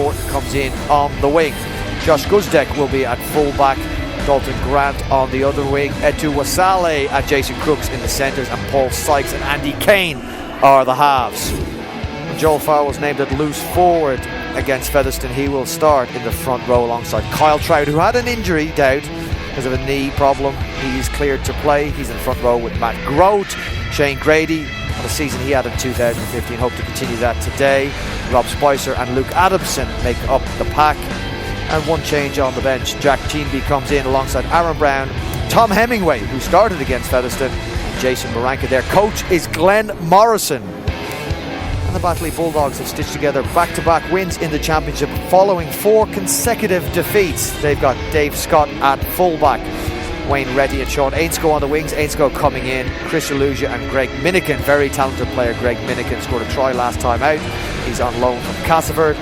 Morton comes in on the wing. Josh Guzdek will be at full-back. Dalton Grant on the other wing. Etu Wasale and Jason Crooks in the centres, and Paul Sykes and Andy Kane are the halves. Joel Farrell was named at loose forward against Featherstone. He will start in the front row alongside Kyle Trout, who had an injury doubt because of a knee problem. He's cleared to play. He's in the front row with Matt Grote. Shane Grady, on the season he had in 2015, hope to continue that today. Rob Spicer and Luke Adamson make up the pack. And one change on the bench. Jack Teamby comes in alongside Aaron Brown, Tom Hemingway, who started against Featherstone, and Jason Moranka. Their coach is Glenn Morrison. And the Batley Bulldogs have stitched together back-to-back wins in the championship following 4 consecutive defeats. They've got Dave Scott at fullback, Wayne Reddy and Sean Ainscough on the wings. Ainscough coming in, Chris Illusia and Greg Minikin. Very talented player. Greg Minikin scored a try last time out. He's on loan from Castleford.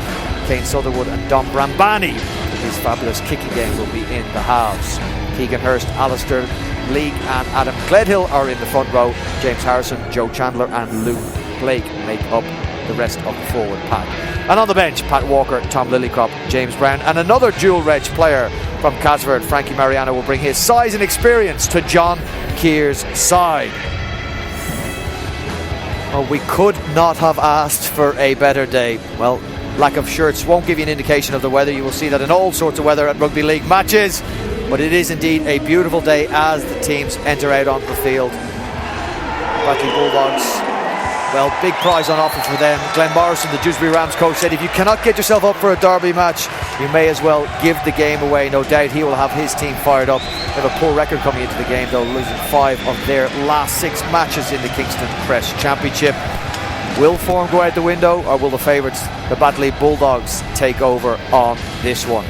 Kane Sutherwood and Dom Brambani, his fabulous kicking game, will be in the halves. Keegan Hurst, Alistair League and Adam Gledhill are in the front row. James Harrison, Joe Chandler and Lou Blake make up the rest of the forward pack. And on the bench, Pat Walker, Tom Lillycrop, James Brown and another dual-reg player from Castleford, Frankie Mariano, will bring his size and experience to John Keir's side. Oh, we could not have asked for a better day. Well, lack of shirts won't give you an indication of the weather. You will see that in all sorts of weather at rugby league matches, but it is indeed a beautiful day as the teams enter out onto the field. Batley Bulldogs, well, big prize on offer for them. Glenn Morrison, the Dewsbury Rams coach, said if you cannot get yourself up for a derby match, you may as well give the game away. No doubt he will have his team fired up. They have a poor record coming into the game, though, losing 5 of their last 6 matches in the Kingston Press Championship. Will form go out the window, or will the favourites, the Batley Bulldogs, take over on this one?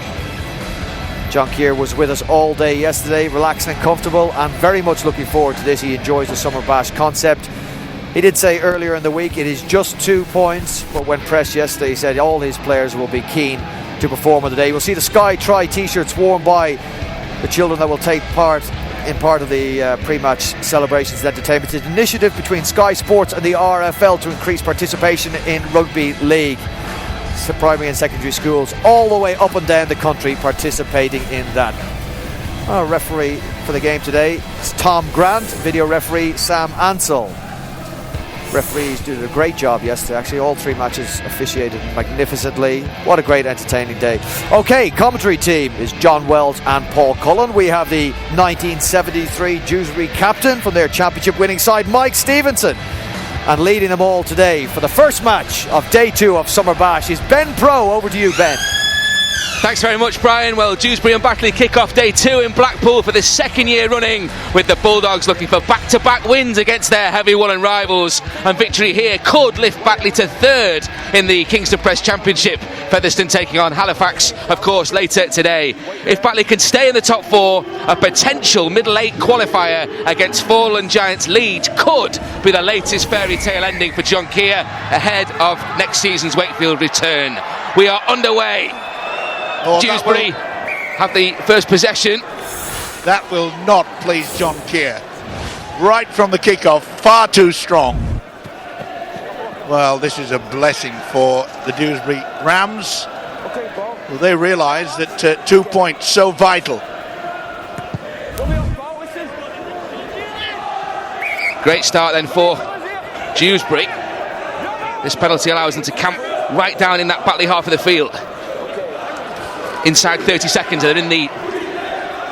John Keir was with us all day yesterday, relaxed and comfortable, and very much looking forward to this. He enjoys the Summer Bash concept. He did say earlier in the week it is just 2 points, but when pressed yesterday he said all his players will be keen to perform on the day. We'll see the Sky Try t-shirts worn by the children that will take part of the pre-match celebrations and entertainment. It's an initiative between Sky Sports and the RFL to increase participation in rugby league. Primary and secondary schools all the way up and down the country participating in that. Our referee for the game today is Tom Grant, video referee Sam Ansell. Referees did a great job yesterday. Actually, all 3 matches officiated magnificently. What a great entertaining day. Okay, commentary team is John Wells and Paul Cullen. We have the 1973 Dewsbury captain from their championship winning side, Mike Stevenson. And leading them all today for the first match of day 2 of Summer Bash is Ben Pro. Over to you, Ben. Thanks very much, Brian. Well, Dewsbury and Batley kick off day 2 in Blackpool for the 2nd year running, with the Bulldogs looking for back-to-back wins against their heavy Woolen rivals, and victory here could lift Batley to 3rd in the Kingston Press Championship. Featherstone taking on Halifax, of course, later today. If Batley can stay in the top 4, a potential middle 8 qualifier against fallen giants Leeds could be the latest fairy tale ending for John Keir ahead of next season's Wakefield return. We are underway. Dewsbury have the first possession. That will not please John Keir. Right from the kickoff, far too strong. Well, this is a blessing for the Dewsbury Rams. Well, they realise that 2 points so vital. Great start then for Dewsbury. This penalty allows them to camp right down in that Batley half of the field. Inside 30 seconds, they're in the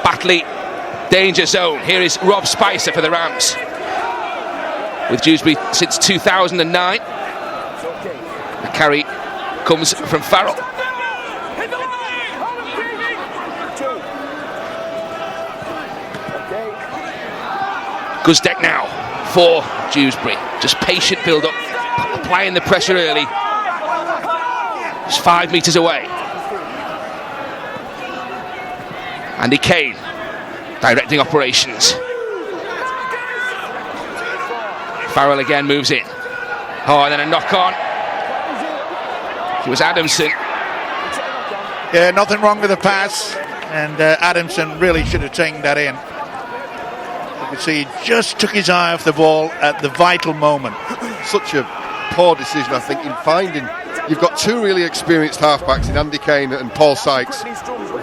Batley danger zone. Here is Rob Spicer for the Rams, with Dewsbury since 2009. The carry comes from Farrell. Guzdek now for Dewsbury. Just patient build up, applying the pressure early. Just 5 metres away. Andy Kane directing operations. Farrell again moves in. Oh, and then a knock on. It was Adamson. Yeah, nothing wrong with the pass, and Adamson really should have taken that in. You can see he just took his eye off the ball at the vital moment. Such a poor decision, I think, in finding you've got two really experienced halfbacks in Andy Kane and Paul Sykes.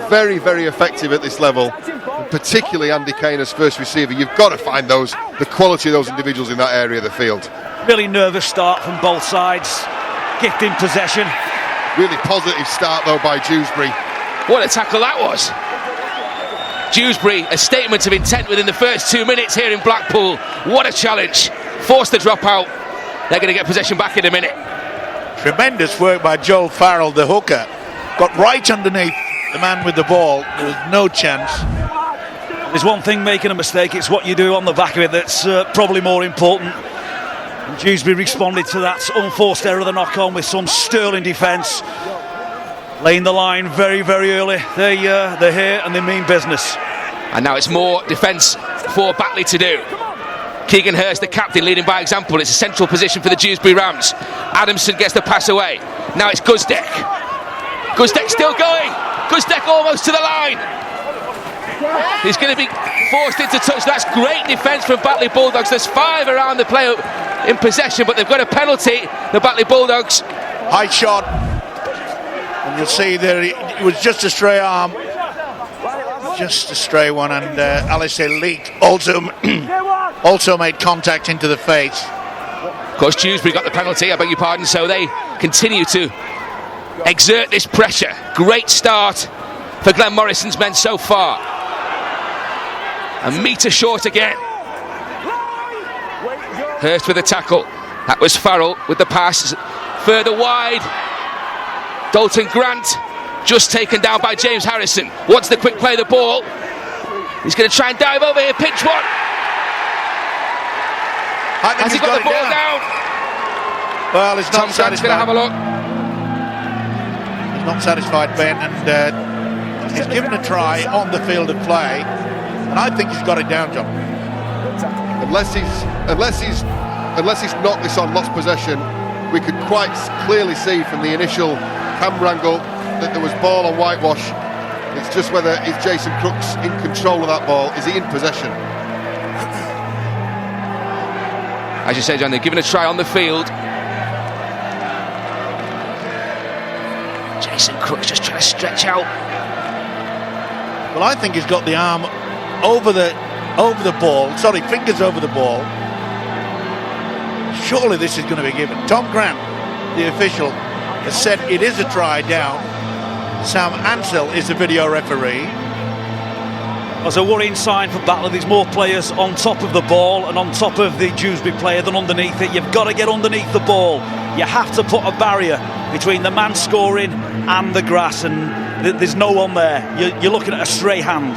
Very, very effective at this level, and particularly Andy Kane as first receiver. You've got to find the quality of those individuals in that area of the field. Really nervous start from both sides. Kicked in possession. Really positive start though by Dewsbury. What a tackle that was. Dewsbury, a statement of intent within the first 2 minutes here in Blackpool. What a challenge. Forced the drop out. They're going to get possession back in a minute. Tremendous work by Joel Farrell, the hooker. Got right underneath the man with the ball. There was no chance. There's one thing making a mistake, it's what you do on the back of it that's probably more important. And Dewsbury responded to that unforced error of the knock-on with some sterling defence. Laying the line very, very early. They're here and they mean business. And now it's more defence for Batley to do. Keegan Hurst, the captain, leading by example. It's a central position for the Dewsbury Rams. Adamson gets the pass away. Now it's Guzdeck. Guzdeck still going. Guzdeck almost to the line. He's going to be forced into touch. That's great defence from Batley Bulldogs. There's 5 around the play in possession, but they've got a penalty, the Batley Bulldogs. High shot. And you'll see there it was just a stray arm. Just a stray one, and Alice Elite also made contact into the face. Of course, Dewsbury got the penalty, I beg your pardon, so they continue to exert this pressure. Great start for Glenn Morrison's men so far. A metre short again. Hurst with the tackle. That was Farrell with the pass. Further wide. Dalton Grant just taken down by James Harrison. Wants the quick play of the ball. He's going to try and dive over here. Pinch one. Has he got the ball down? Well, he's not Tom Grant's going to have a look. He's not satisfied, Ben, and he's given a try on the field of play, and I think he's got it down, John. Unless he's knocked this on lost possession, we could quite clearly see from the initial camera angle that there was ball on whitewash. It's just whether is Jason Crooks in control of that ball? Is he in possession? As you say, John, they're giving a try on the field. Jason Crooks just trying to stretch out. Well, I think he's got the arm over the ball. Sorry, fingers over the ball. Surely this is going to be given. Tom Grant, the official, has said it is a try down. Sam Ansell is the video referee. There's a worrying sign for Batley. There's more players on top of the ball and on top of the Dewsbury player than underneath it. You've got to get underneath the ball. You have to put a barrier between the man scoring and the grass, and there's no one there. You're looking at a stray hand.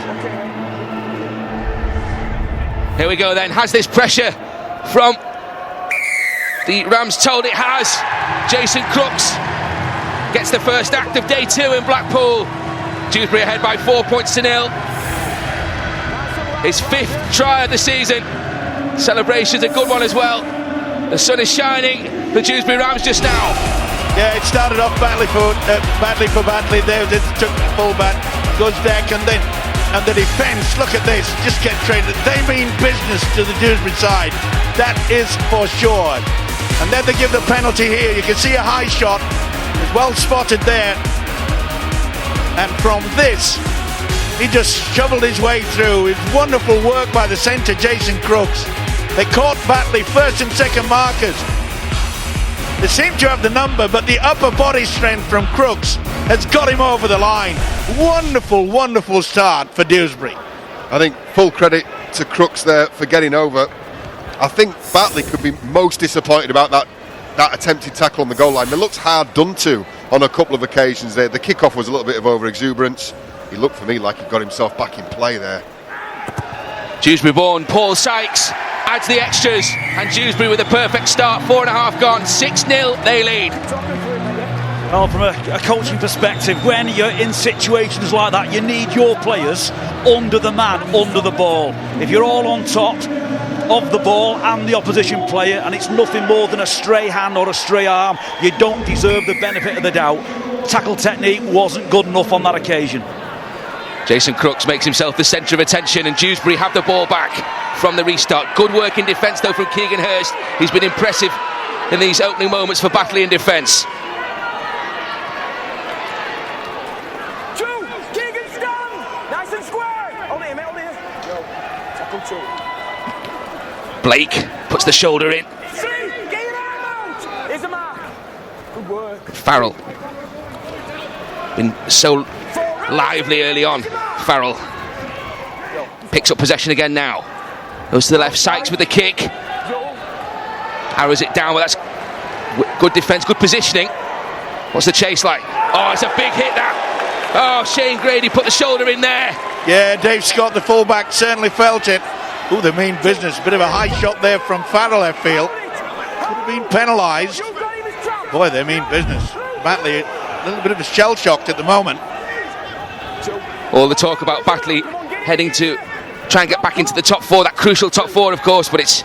Here we go then. Has this pressure from the Rams told it has? Jason Crooks gets the first act of day 2 in Blackpool. Dewsbury ahead by 4 points to 0. His 5th try of the season. Celebration's a good one as well. The sun is shining for Dewsbury Rams just now. Yeah, it started off badly for Batley. There it took the full back, goes back, and the defence. Look at this, just get traded. They mean business to the Dewsbury side. That is for sure. And then they give the penalty here. You can see a high shot. It's well spotted there. And from this, he just shoveled his way through. It's wonderful work by the centre, Jason Crooks. They caught Batley first and second markers. They seem to have the number, but the upper body strength from Crooks has got him over the line. Wonderful, wonderful start for Dewsbury. I think full credit to Crooks there for getting over. I think Batley could be most disappointed about that attempted tackle on the goal line. It looks hard done to on a couple of occasions there. The kickoff was a little bit of over-exuberance. He looked for me like he got himself back in play there. Dewsbury born Paul Sykes adds the extras, and Dewsbury with a perfect start. 4.5 gone, 6-0 they lead. Well, from a coaching perspective, when you're in situations like that, you need your players under the man, under the ball. If you're all on top of the ball and the opposition player, and it's nothing more than a stray hand or a stray arm, you don't deserve the benefit of the doubt. Tackle technique wasn't good enough on that occasion. Jason Crooks makes himself the centre of attention, and Dewsbury have the ball back from the restart. Good work in defence though from Keegan Hurst. He's been impressive in these opening moments for Batley in defence. Blake puts the shoulder in. Farrell. Been so lively early on. Farrell picks up possession again now. Goes to the left. Sykes with the kick. Arrows it down. Well, that's good defence, good positioning. What's the chase like? Oh, it's a big hit that. Oh, Shane Grady put the shoulder in there. Yeah, Dave Scott, the fullback, certainly felt it. Ooh, they mean business. Bit of a high shot there from Farrell, I feel. Could have been penalised. Boy, they mean business. Batley, a little bit of a shell-shocked at the moment. All the talk about Batley heading to try and get back into the top four, that crucial top four, of course, but it's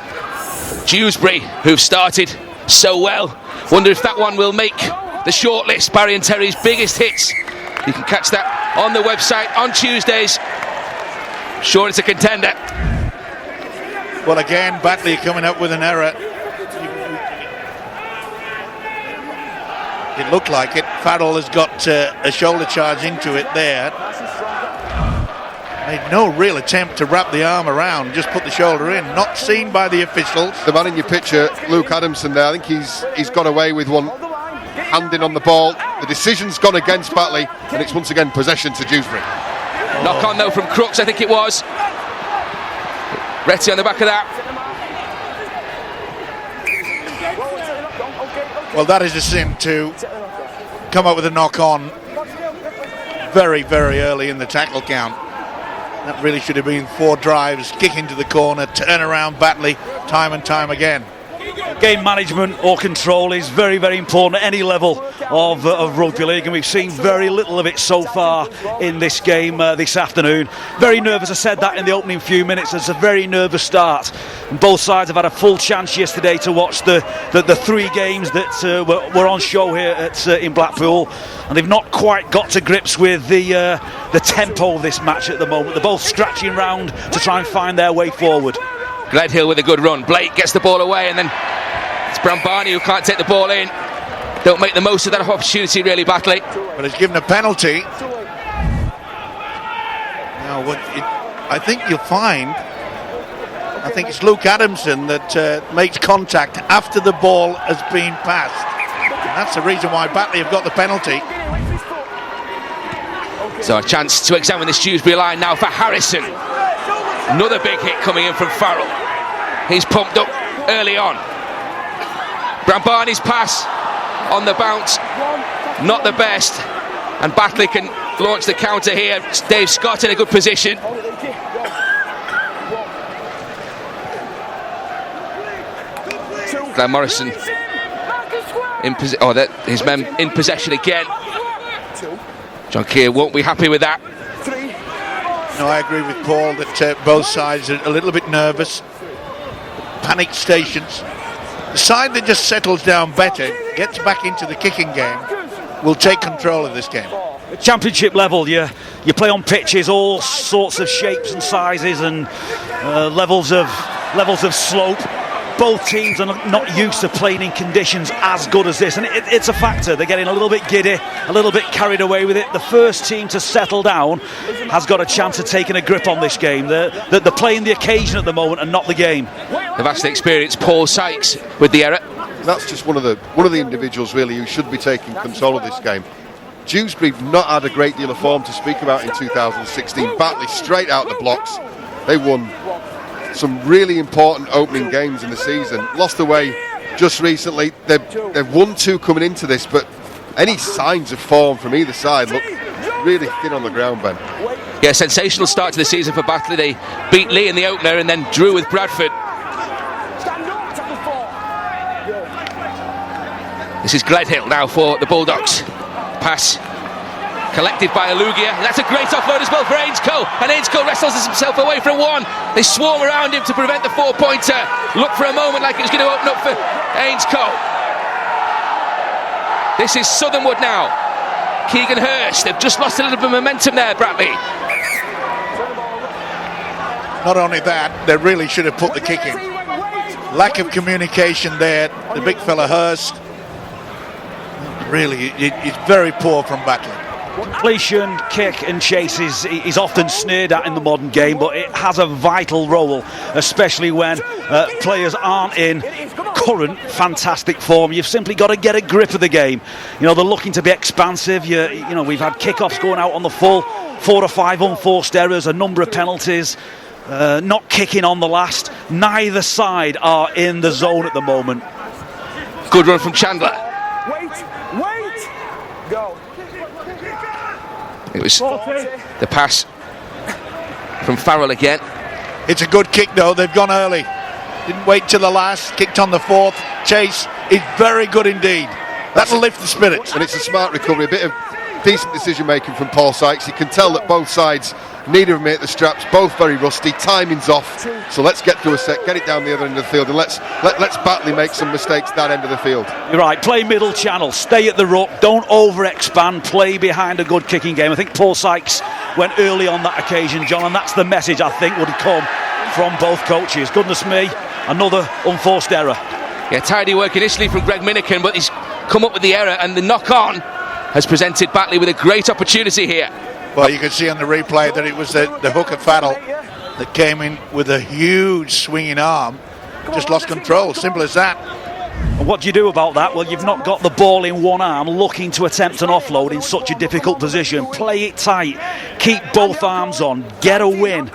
Dewsbury who've started so well. Wonder if that one will make the shortlist. Barry and Terry's biggest hits. You can catch that on the website on Tuesdays. Sure, it's a contender. Well, again, Batley coming up with an error. It looked like it. Farrell has got a shoulder charge into it there. Made no real attempt to wrap the arm around, just put the shoulder in. Not seen by the officials. The man in your picture, Luke Adamson there, I think he's got away with one handing on the ball. The decision's gone against Batley, and it's once again possession to Dewsbury. Knock on though from Crooks, I think it was. Retty on the back of that. Well, that is a sin to come up with a knock on very, very early in the tackle count. That really should have been 4 drives, kick into the corner, turn around Batley time and time again. Game management or control is very, very important at any level of rugby league, and we've seen very little of it so far in this game this afternoon. Very nervous, I said that in the opening few minutes. It's a very nervous start, and both sides have had a full chance yesterday to watch the 3 games that were on show here in Blackpool, and they've not quite got to grips with the tempo of this match at the moment. They're both scratching round to try and find their way forward. Gledhill with a good run. Blake gets the ball away, and then it's Brambani who can't take the ball in. Don't make the most of that opportunity, really, Batley. But it's given a penalty. Now, I think you'll find, I think it's Luke Adamson that makes contact after the ball has been passed. And that's the reason why Batley have got the penalty. So a chance to examine this Dewsbury line now for Harrison. Another big hit coming in from Farrell. He's pumped up early on. Brambani's pass on the bounce, not the best, and Batley can launch the counter here. Dave Scott in a good position. Glenn Morrison his men in possession again. John Keir won't be happy with that. No, I agree with Paul that both sides are a little bit nervous. Panic stations. The side that just settles down better, gets back into the kicking game, will take control of this game. Championship level, you play on pitches all sorts of shapes and sizes and levels of slope. Both teams are not used to playing in conditions as good as this, and it's a factor. They're getting a little bit giddy, a little bit carried away with it. The first team to settle down has got a chance of taking a grip on this game. They're playing the occasion at the moment and not the game. The vastly experienced Paul Sykes with the error. That's just one of the individuals really who should be taking control of this game. Dewsbury not had a great deal of form to speak about in 2016. Batley straight out the blocks. They won some really important opening games in the season. Lost away just recently. They've won 2 coming into this, but any signs of form from either side look really thin on the ground, Ben. Yeah, sensational start to the season for Batley. They beat Lee in the opener and then drew with Bradford. This is Gledhill now for the Bulldogs. Pass collected by Alugia. That's a great offload as well for Ainscoe, and Ainscoe wrestles himself away from one. They swarm around him to prevent the 4-pointer. Look for a moment like it was going to open up for Ainscoe. This is Southernwood now. Keegan Hurst. They've just lost a little bit of momentum there, Bradley. Not only that, they really should have put the kick in. Lack of communication there. The big fella Hurst. Really, it's very poor from Batley. Completion, kick and chase is often sneered at in the modern game, but it has a vital role, especially when players aren't in current fantastic form. You've simply got to get a grip of the game. You know, they're looking to be expansive. You know, we've had kickoffs going out on the full, 4 or 5 unforced errors, a number of penalties, not kicking on the last. Neither side are in the zone at the moment. Good run from Chandler. Wait, go. It was the pass from Farrell again. It's a good kick though, they've gone early. Didn't wait till the last, kicked on the fourth. Chase is very good indeed. That'll lift the spirits. And it's a smart recovery, a bit of decent decision making from Paul Sykes. You can tell that both sides, neither of them hit the straps, both very rusty, timing's off. So let's get through a set, get it down the other end of the field, and let's Batley make some mistakes that end of the field. You're right, play middle channel, stay at the ruck, don't over expand, play behind a good kicking game. I think Paul Sykes went early on that occasion, John, and that's the message I think would come from both coaches. Goodness me, another unforced error. Yeah, tidy work initially from Greg Minikin, but he's come up with the error, and the knock-on has presented Batley with a great opportunity here. Well, you can see on the replay that it was the hooker Farrell that came in with a huge swinging arm. Just lost control, simple as that. And what do you do about that? Well, you've not got the ball in one arm looking to attempt an offload in such a difficult position. Play it tight, keep both arms on, get a win,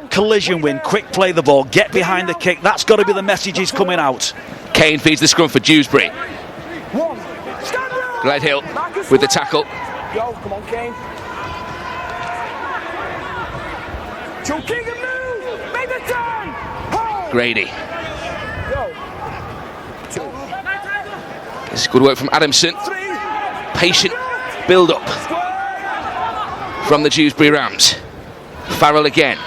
collision win, quick play the ball, get behind the kick. That's got to be the messages coming out. Kane feeds the scrum for Dewsbury. Gledhill with the tackle. Go, come on, Kane. Joe King and move! Make the turn! Hold! Grady. Go. This is good work from Adamson. Patient build-up from the Dewsbury Rams. Farrell again.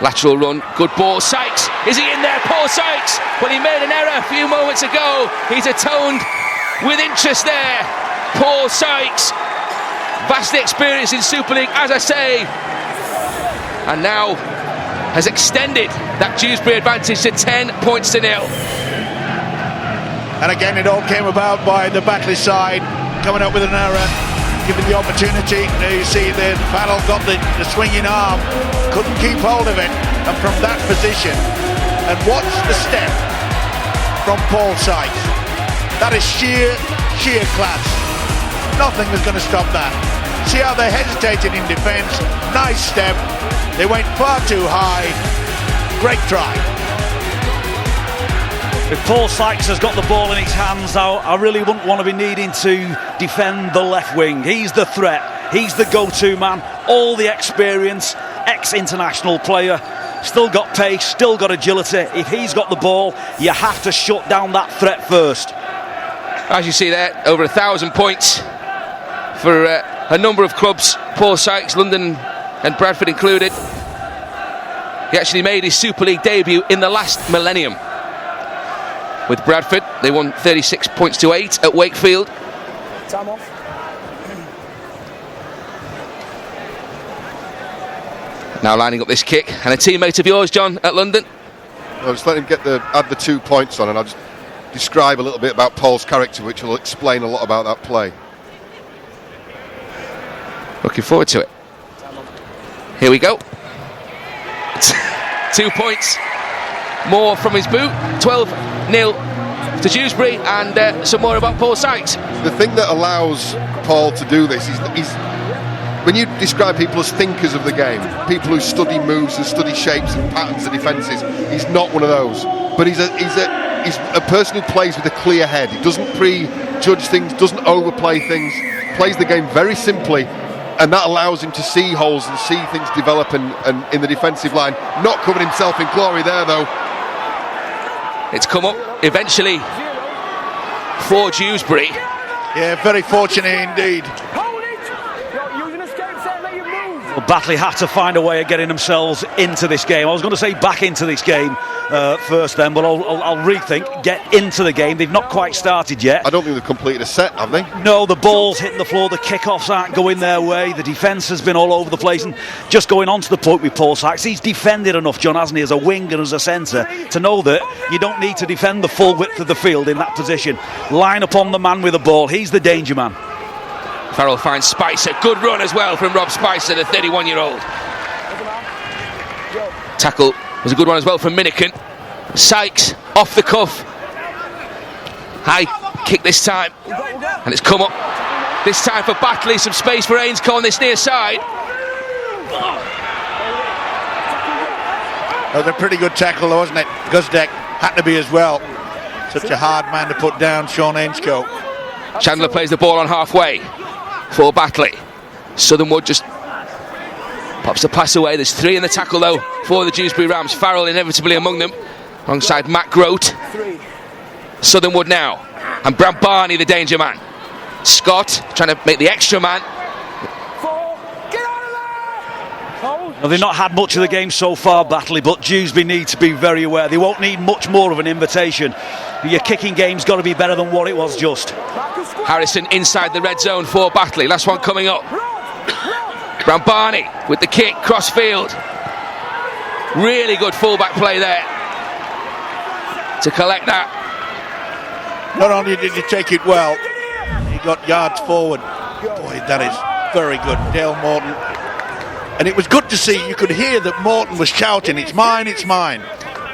Lateral run. Good ball. Sykes. Is he in there? Paul Sykes. Well, he made an error a few moments ago. He's atoned with interest there. Paul Sykes. Vastly experienced in Super League, as I say. And now has extended that Dewsbury advantage to 10 points to 0. And again, it all came about by the Batley side coming up with an error, given the opportunity. There you see that Farrell got the swinging arm, couldn't keep hold of it, and from that position, and watch the step from Paul Sykes. That is sheer class. Nothing was going to stop that. See how they hesitated in defence. Nice step. They went far too high. Great try. If Paul Sykes has got the ball in his hands, I really wouldn't want to be needing to defend the left wing. He's the threat. He's the go-to man. All the experience. Ex-international player. Still got pace. Still got agility. If he's got the ball, you have to shut down that threat first. As you see there, over 1,000 points for a number of clubs. Paul Sykes, London and Bradford included. He actually made his Super League debut in the last millennium. With Bradford, they won 36 points to 8 at Wakefield. Time off. Now lining up this kick, and a teammate of yours, John, at London. I'll just let him add the 2 points on, and I'll just describe a little bit about Paul's character, which will explain a lot about that play. Looking forward to it. Here we go. 2 points more from his boot. 12-0 to Dewsbury, and some more about Paul Sykes. The thing that allows Paul to do this is when you describe people as thinkers of the game, people who study moves and study shapes and patterns and defences, he's not one of those. But he's a person who plays with a clear head. He doesn't prejudge things, doesn't overplay things, plays the game very simply, and that allows him to see holes and see things develop and in the defensive line. Not covered himself in glory there, though. It's come up eventually for Dewsbury. Yeah, very fortunate indeed. Hold it! You're using escape set, let you move. Well, Batley had to find a way of getting themselves into this game. I was going to say back into this game first then, but I'll rethink. Get into the game. They've not quite started yet. I don't think they've completed a set, have they? No, the ball's hitting the floor. The kickoffs aren't going their way. The defence has been all over the place. And just going on to the point with Paul Sykes, he's defended enough, John, hasn't he, as a wing and as a centre, to know that you don't need to defend the full width of the field in that position. Line up on the man with the ball. He's the danger man. Farrell finds Spicer. Good run as well from Rob Spicer, the 31-year-old. Tackle was a good one as well from Miniken. Sykes off the cuff. High kick this time, and it's come up this time for Batley. Some space for Ainscough on this near side. That was a pretty good tackle, wasn't it? Guzdeck had to be as well. Such a hard man to put down, Sean Ainscough. Chandler plays the ball on halfway for Batley. Southernwood just pops the pass away. There's 3 in the tackle though for the Dewsbury Rams. Farrell inevitably among them, alongside Matt Grote. Southernwood now, and Brad Barney, the danger man. Scott trying to make the extra man. Well, they've not had much of the game so far, Batley, but Dewsbury need to be very aware. They won't need much more of an invitation. Your kicking game's got to be better than what it was just. Harrison inside the red zone for Batley. Last one coming up. Barney with the kick, cross field. Really good fullback play there to collect that. Not only did he take it well, he got yards forward. Boy, that is very good. Dale Morton. And it was good to see, you could hear that Morton was shouting, it's mine, it's mine.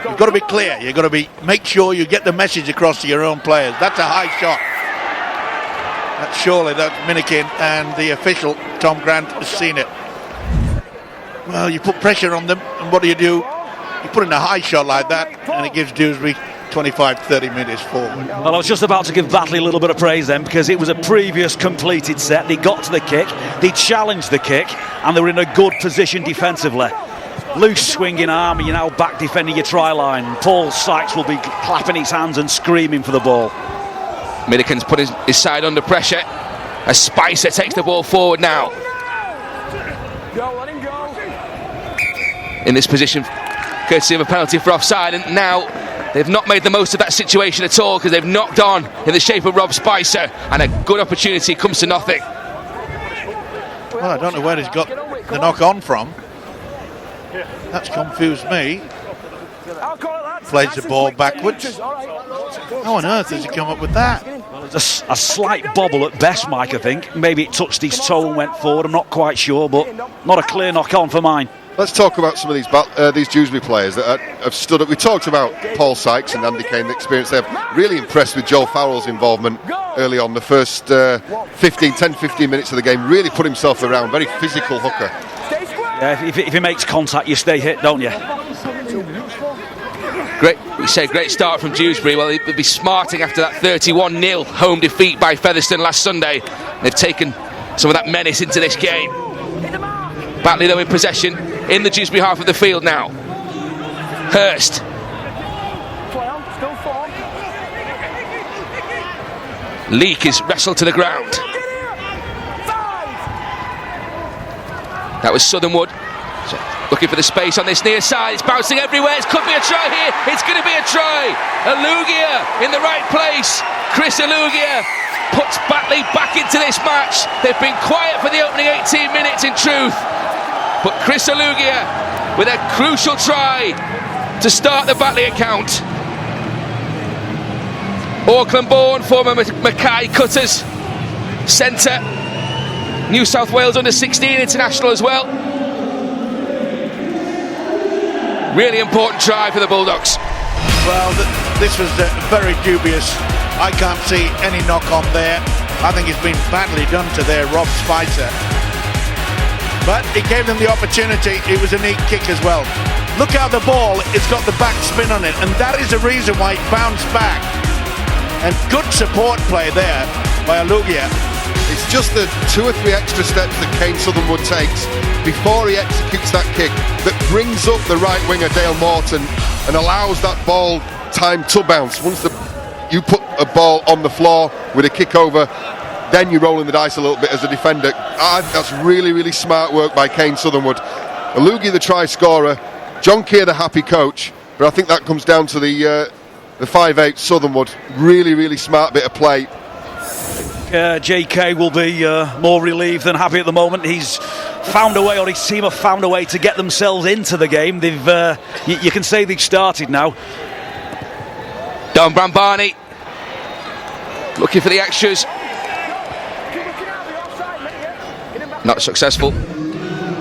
You've got to be clear, you've got to make sure you get the message across to your own players. That's a high shot. That's Minikin, and the official, Tom Grant, has seen it. Well, you put pressure on them, and what do? You put in a high shot like that, and it gives Dewsbury 25-30 minutes forward. Well, I was just about to give Batley a little bit of praise then, because it was a previous completed set. They got to the kick, they challenged the kick, and they were in a good position defensively. Loose swinging arm, and you're now back defending your try line. Paul Sykes will be clapping his hands and screaming for the ball. Milliken's put his side under pressure as Spicer takes the ball forward now. In this position, courtesy of a penalty for offside, and now they've not made the most of that situation at all, because they've knocked on in the shape of Rob Spicer, and a good opportunity comes to nothing. Well, I don't know where he's got the knock on from. That's confused me. Plays the ball backwards. How on earth has he come up with that? Well, it's a slight bobble at best, Mike, I think. Maybe it touched his toe and went forward, I'm not quite sure, but not a clear knock on for mine. Let's talk about some of these Dewsbury players that have stood up. We talked about Paul Sykes and Andy Kane, the experience there. Really impressed with Joe Farrell's involvement early on. The first 10-15 minutes of the game, really put himself around. Very physical hooker. Yeah, if he makes contact, you stay hit, don't you? Great start from Dewsbury. Well, they'll be smarting after that 31-0 home defeat by Featherstone last Sunday. They've taken some of that menace into this game. Batley though in possession in the Dewsbury half of the field now. Hurst. Leake is wrestled to the ground. That was Southernwood. So, looking for the space on this near side. It's bouncing everywhere. It could be a try here. It's going to be a try. Alugia in the right place. Chris Alugia puts Batley back into this match. They've been quiet for the opening 18 minutes in truth. But Chris Alugia with a crucial try to start the Batley account. Auckland-born former Mackay Cutters centre, New South Wales under-16 international as well. Really important try for the Bulldogs. Well, this was very dubious. I can't see any knock on there. I think it's been badly done to their Rob Spicer. But it gave them the opportunity. It was a neat kick as well. Look how the ball, it's got the back spin on it, and that is the reason why it bounced back. And good support play there by Alugia. It's just the 2 or 3 extra steps that Kane Southernwood takes before he executes that kick that brings up the right winger Dale Morton and allows that ball time to bounce. Once you put a ball on the floor with a kick over, then you're rolling the dice a little bit as a defender. That's really, really smart work by Kane Southernwood. Alugia the try scorer, John Keir the happy coach, but I think that comes down to the 5'8" Southernwood. Really, really smart bit of play. JK will be more relieved than happy at the moment. He's found a way, or his team have found a way to get themselves into the game. They've, you can say they've started now. Don Barney looking for the extras. Not successful.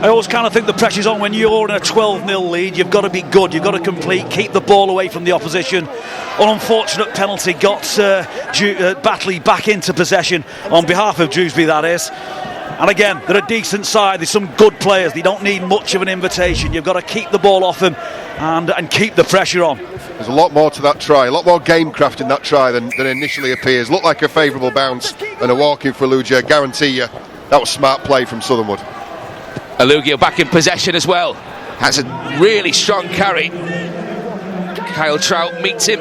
I always kind of think the pressure's on when you're in a 12-0 lead. You've got to be good, you've got to complete, keep the ball away from the opposition. An unfortunate penalty got Batley back into possession on behalf of Dewsbury, that is. And again, they're a decent side, there's some good players, they don't need much of an invitation. You've got to keep the ball off them and keep the pressure on. There's a lot more to that try, a lot more gamecraft in that try than initially appears. Looked like a favourable bounce and a walk in for Alugia. Guarantee you that was smart play from Southernwood. Alugia back in possession as well. Has a really strong carry. Kyle Trout meets him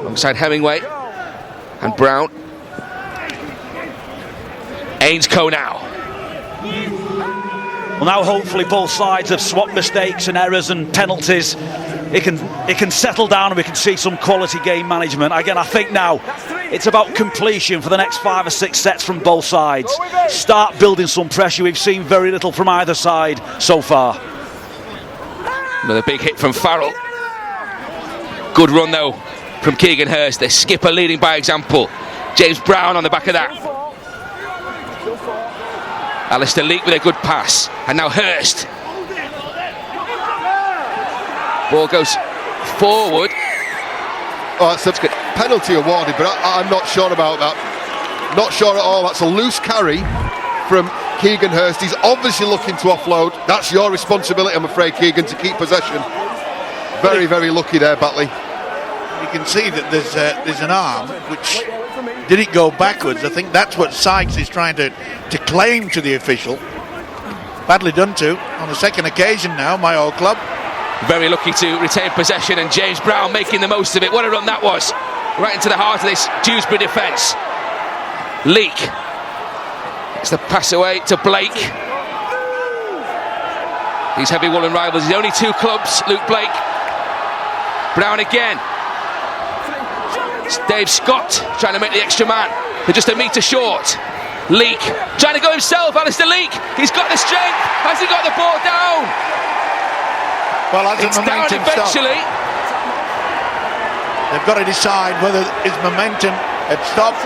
alongside Hemingway and Brown. Ainscoe now. Well, now hopefully both sides have swapped mistakes and errors and penalties. It can settle down and we can see some quality game management. Again, I think now it's about completion for the next 5 or 6 sets from both sides. Start building some pressure. We've seen very little from either side so far. Another big hit from Farrell. Good run though from Keegan Hurst. The skipper leading by example. James Brown on the back of that. Alistair Leake with a good pass. And now Hurst. Ball goes forward. Oh, that's a good penalty awarded, but I'm not sure about that. Not sure at all. That's a loose carry from Keegan Hurst. He's obviously looking to offload. That's your responsibility, I'm afraid, Keegan, to keep possession. Very, very lucky there, Batley. You can see that there's an arm which did it go backwards. I think that's what Sykes is trying to claim to the official. Badly done to on the second occasion now, my old club. Very lucky to retain possession, and James Brown making the most of it. What a run that was. Right into the heart of this Dewsbury defence. Leake. It's the pass away to Blake. These heavy woolen rivals, the only 2 clubs, Luke Blake. Brown again. It's Dave Scott trying to make the extra man. They're just a metre short. Leake trying to go himself. Alistair Leake. He's got the strength. Has he got the ball down? Well, it's down eventually. They've got to decide whether his momentum had stopped.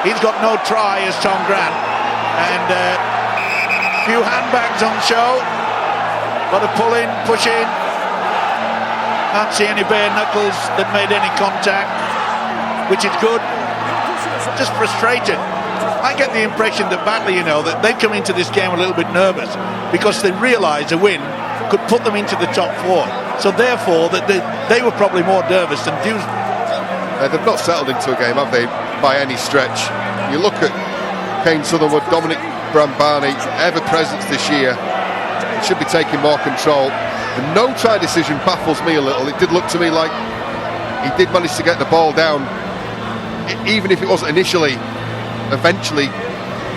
He's got no try as Tom Grant. And a few handbags on show. Got to pull in, push in. Can't see any bare knuckles that made any contact, which is good. Just frustrated. I get the impression that Batley, that they come into this game a little bit nervous because they realise a win could put them into the top 4. So therefore, that they were probably more nervous than Dewsbury. They've not settled into a game, have they, by any stretch? You look at Kane Southernwood, Dominic Brambani, ever presence this year. He should be taking more control. The no-try decision baffles me a little. It did look to me like he did manage to get the ball down, even if it wasn't initially, eventually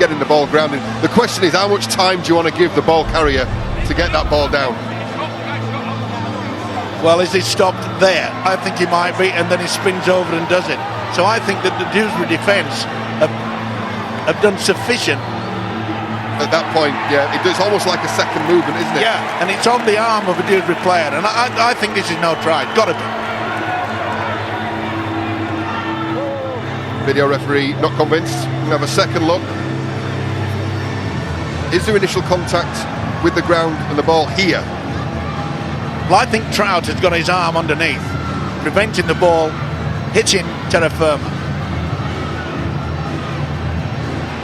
getting the ball grounded. The question is, how much time do you want to give the ball carrier to get that ball down? Well, is he stopped there? I think he might be, and then he spins over and does it. So I think that the Dewsbury defence have done sufficient. At that point, yeah, it's almost like a second movement, isn't it? Yeah, and it's on the arm of a Dewsbury player, and I think this is no try. Got to be. Video referee not convinced. We'll have a second look. Is there initial contact with the ground and the ball here? Well, I think Trout has got his arm underneath, preventing the ball hitting terra firma.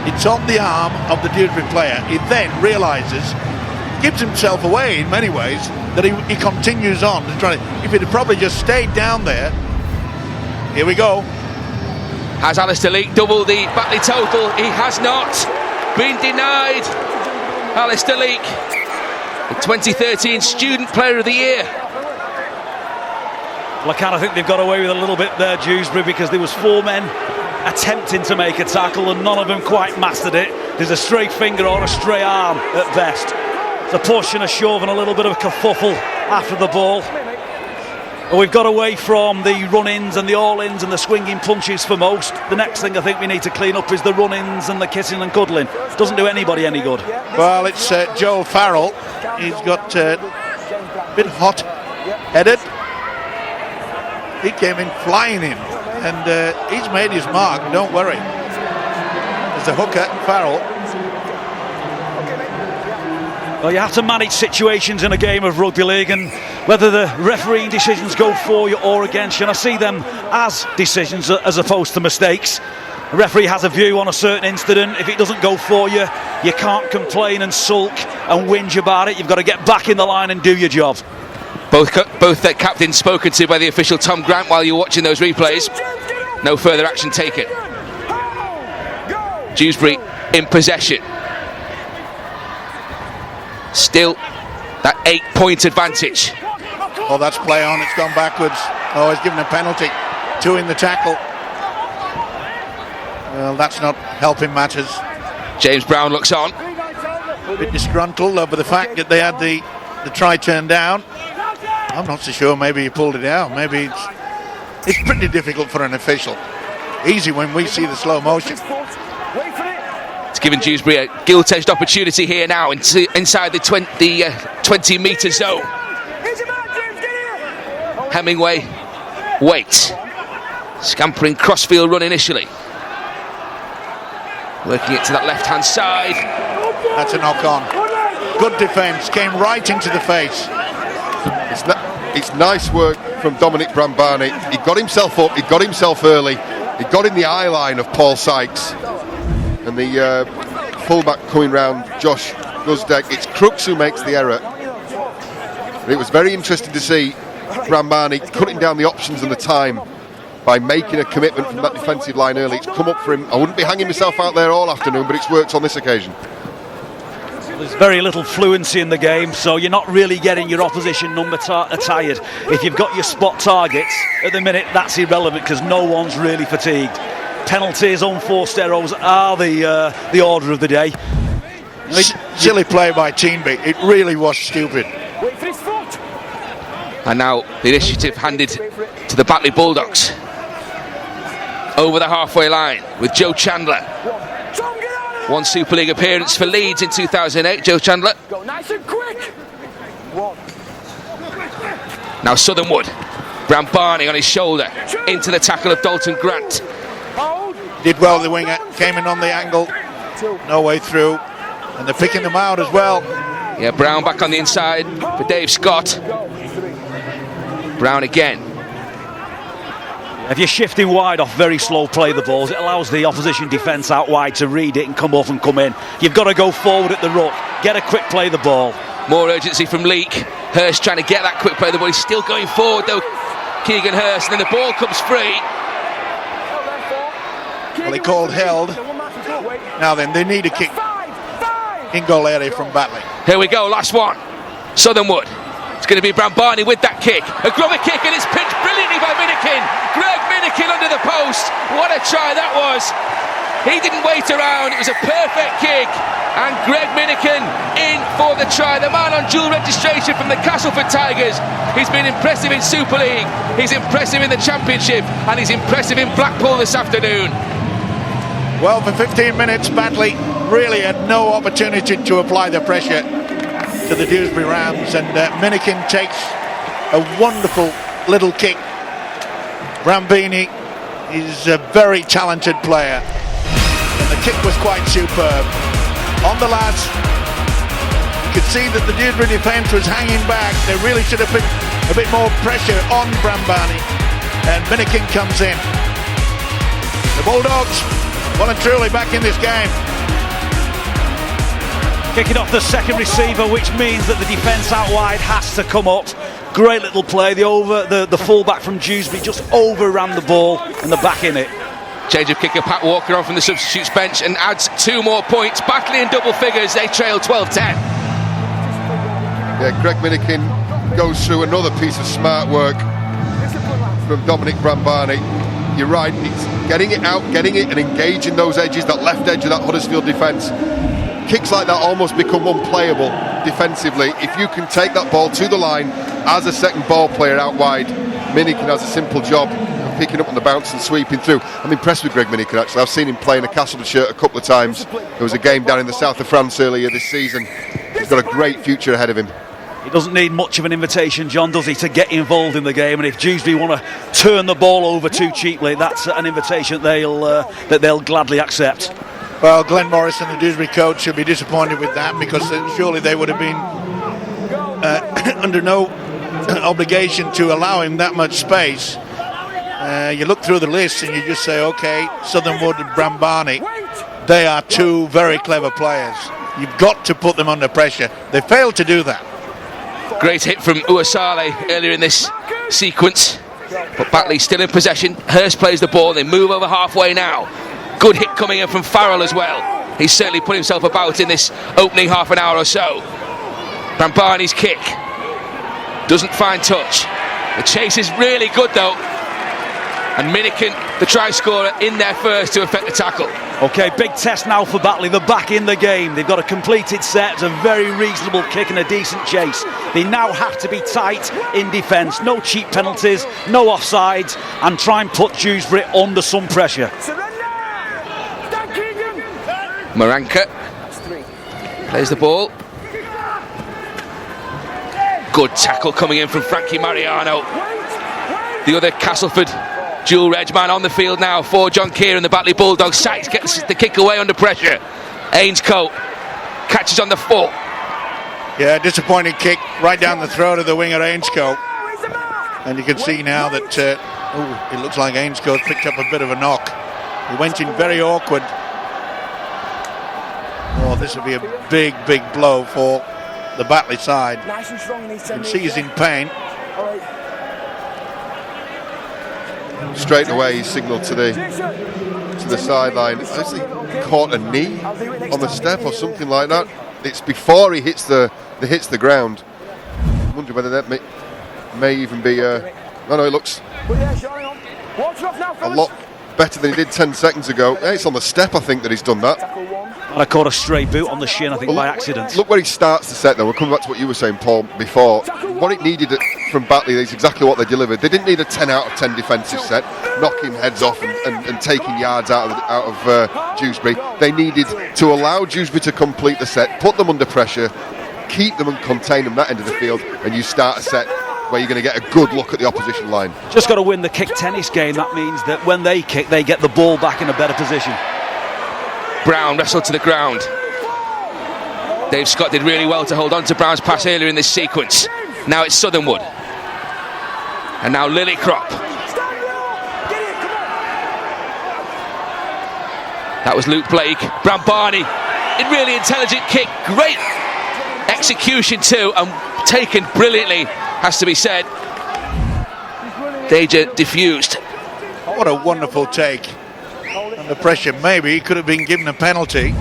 It's on the arm of the Dewsbury player. He then realises, gives himself away in many ways, that he continues on to try. If he'd probably just stayed down there. Here we go. Has Alistair Leake doubled the Batley total? He has not been denied. Alistair Leake, the 2013 Student Player of the Year. Well, I kind of think they've got away with a little bit there, Dewsbury, because there was 4 men attempting to make a tackle and none of them quite mastered it. There's a stray finger or a stray arm at best. It's a push and a shove and a little bit of a kerfuffle after the ball. But we've got away from the run-ins and the all-ins and the swinging punches for most. The next thing I think we need to clean up is the run-ins and the kissing and cuddling. Doesn't do anybody any good. Well, it's Joel Farrell. He's got a bit hot-headed. He came in flying in, and he's made his mark, don't worry. As the hooker, Farrell. Well, you have to manage situations in a game of rugby league, and whether the refereeing decisions go for you or against you, and I see them as decisions as opposed to mistakes. The referee has a view on a certain incident. If it doesn't go for you, you can't complain and sulk and whinge about it. You've got to get back in the line and do your job. Both their captains spoken to by the official Tom Grant while you're watching those replays. No further action taken. Dewsbury in possession. Still that 8-point advantage. Oh, that's play on. It's gone backwards. Oh, he's given a penalty. 2 in the tackle. Well, that's not helping matters. James Brown looks on. A bit disgruntled over the fact that they had the try turned down. I'm not so sure. Maybe he pulled it out. Maybe it's pretty difficult for an official. Easy when we see the slow motion. It's given Dewsbury a gilt-edged opportunity here now inside the 20-metre zone. Hemingway waits. Scampering crossfield run initially. Working it to that left-hand side. That's a knock-on. Good defence. Came right into the face. It's nice work from Dominic Brambani. He got himself up, he got himself early, he got in the eye line of Paul Sykes, and the fullback coming round, Josh Guzdeck. It's Crooks who makes the error. And it was very interesting to see Brambani cutting down the options and the time by making a commitment from that defensive line early. It's come up for him. I wouldn't be hanging myself out there all afternoon, but it's worked on this occasion. There's very little fluency in the game, so you're not really getting your opposition number tired. If you've got your spot targets, at the minute that's irrelevant because no one's really fatigued. Penalties, unforced errors are the order of the day. Silly play by Teenby. It really was stupid. And now the initiative handed to the Batley Bulldogs. Over the halfway line with Joe Chandler. One Super League appearance for Leeds in 2008, Joe Chandler. Go nice and quick. Now Southernwood. Brambani on his shoulder. Into the tackle of Dalton Grant. Did well, the winger. Came in on the angle. No way through. And they're picking them out as well. Yeah, Brown back on the inside for Dave Scott. Brown again. If you're shifting wide off very slow play the balls, it allows the opposition defence out wide to read it and come off and come in. You've got to go forward at the ruck, get a quick play the ball. More urgency from Leake. Hurst trying to get that quick play the ball. He's still going forward though, Keegan Hurst, and then the ball comes free. Well, he called held. Now then, they need a kick in goal area from Batley. Here we go, last one. Southernwood. It's going to be Brambani with that kick. A grubber kick, and it's picked brilliantly by Minikin. Greg Minikin under the post. What a try that was. He didn't wait around. It was a perfect kick. And Greg Minikin in for the try. The man on dual registration from the Castleford Tigers. He's been impressive in Super League. He's impressive in the Championship. And he's impressive in Blackpool this afternoon. Well, for 15 minutes, Batley really had no opportunity to apply the pressure to the Dewsbury Rams, and Minikin takes a wonderful little kick. Brambini is a very talented player, and the kick was quite superb. On the lads, you could see that the Dewsbury defence was hanging back. They really should have put a bit more pressure on Brambani, and Minikin comes in. The Bulldogs, well and truly back in this game. Kicking off the second receiver, which means that the defence out wide has to come up. Great little play. The fullback from Dewsbury just overran the ball and the back in it. Change of kicker, Pat Walker on from the substitutes bench and adds 2 more points. Batley in double figures, they trail 12-10. Yeah, Greg Minikin goes through another piece of smart work from Dominic Brambani. You're right, it's getting it out, getting it and engaging those edges, that left edge of that Huddersfield defence. Kicks like that almost become unplayable defensively. If you can take that ball to the line as a second ball player out wide, Minikin has a simple job of picking up on the bounce and sweeping through. I'm impressed with Greg Minikin actually. I've seen him play in a Castleford shirt a couple of times. There was a game down in the south of France earlier this season. He's got a great future ahead of him. He doesn't need much of an invitation, John, does he, to get involved in the game? And if Dewsbury want to turn the ball over too cheaply, that's an invitation that they'll gladly accept. Well, Glenn Morris and the Dewsbury coach should be disappointed with that, because surely they would have been under no obligation to allow him that much space. You look through the list and you just say, okay, Southernwood and Brambani, they are two very clever players. You've got to put them under pressure. They failed to do that. Great hit from Uasale earlier in this sequence, but Batley still in possession. Hurst plays the ball, they move over halfway now. Good hit coming in from Farrell as well. He's certainly put himself about in this opening half an hour or so. Brambani's kick doesn't find touch. The chase is really good though, and Minikin, the try scorer, in there first to effect the tackle. Okay, big test now for Batley. They're back in the game. They've got a completed set. It's a very reasonable kick and a decent chase. They now have to be tight in defence. No cheap penalties, no offsides, and try and put Dewsbury under some pressure. Maranka plays the ball. Good tackle coming in from Frankie Mariano. The other Castleford dual reg man on the field now for John Keir and the Batley Bulldogs. Sykes gets the kick away under pressure. Ainscote catches on the foot. Yeah, disappointing kick right down the throat of the winger Ainscote. And you can see now that it looks like Ainscote picked up a bit of a knock. He went in very awkward. Oh, this will be a big, big blow for the Batley side. You can see he's in pain. Straight away he signalled to the sideline. Has he caught a knee on the step or something like that? It's before he hits the ground. I wonder whether that may even be no, it looks a lot better than he did 10 seconds ago. It's on the step, I think, that he's done that. And I caught a stray boot on the shin, I think, by accident. Look where he starts the set, though. We're coming back to what you were saying, Paul, before. What it needed from Batley is exactly what they delivered. They didn't need a 10 out of 10 defensive set, knocking heads off and taking yards out of Dewsbury. They needed to allow Dewsbury to complete the set, put them under pressure, keep them and contain them that end of the field, and you start a set where you're going to get a good look at the opposition line. Just got to win the kick tennis game. That means that when they kick, they get the ball back in a better position. Brown wrestled to the ground. Dave Scott did really well to hold on to Brown's pass earlier in this sequence. Now it's Southernwood. And now Lillicrop. That was Luke Blake. Brambani, a really intelligent kick. Great execution too, and taken brilliantly, has to be said. Deja diffused. What a wonderful take. Under pressure, maybe he could have been given a penalty.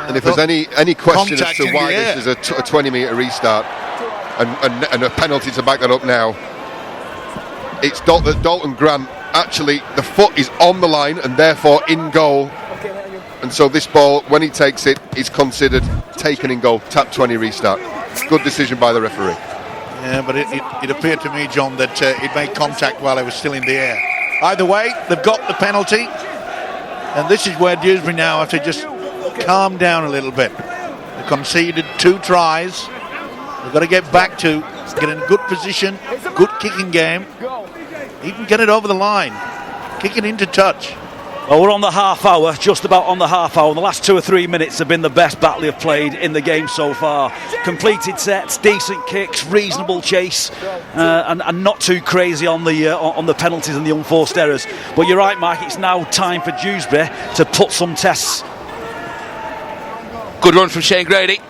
And if there's any question as to why this is a 20-metre restart and a penalty to back that up now, it's that Dalton Grant, actually the foot is on the line and therefore in goal, and so this ball, when he takes it, is considered taken in goal. Tap 20 restart. Good decision by the referee. Yeah, but it appeared to me, John, that it made contact while it was still in the air. Either way, they've got the penalty, and this is where Dewsbury now have to just calm down a little bit. They conceded 2 tries. They've got to get back to get in a good position, good kicking game, even get it over the line, kick it into touch. Well, we're on the half hour, just about on the half hour. The last 2 or 3 minutes have been the best Batley have played in the game so far. Completed sets, decent kicks, reasonable chase, and not too crazy on the penalties and the unforced errors. But you're right, Mike, it's now time for Dewsbury to put some tests. Good run from Shane Grady.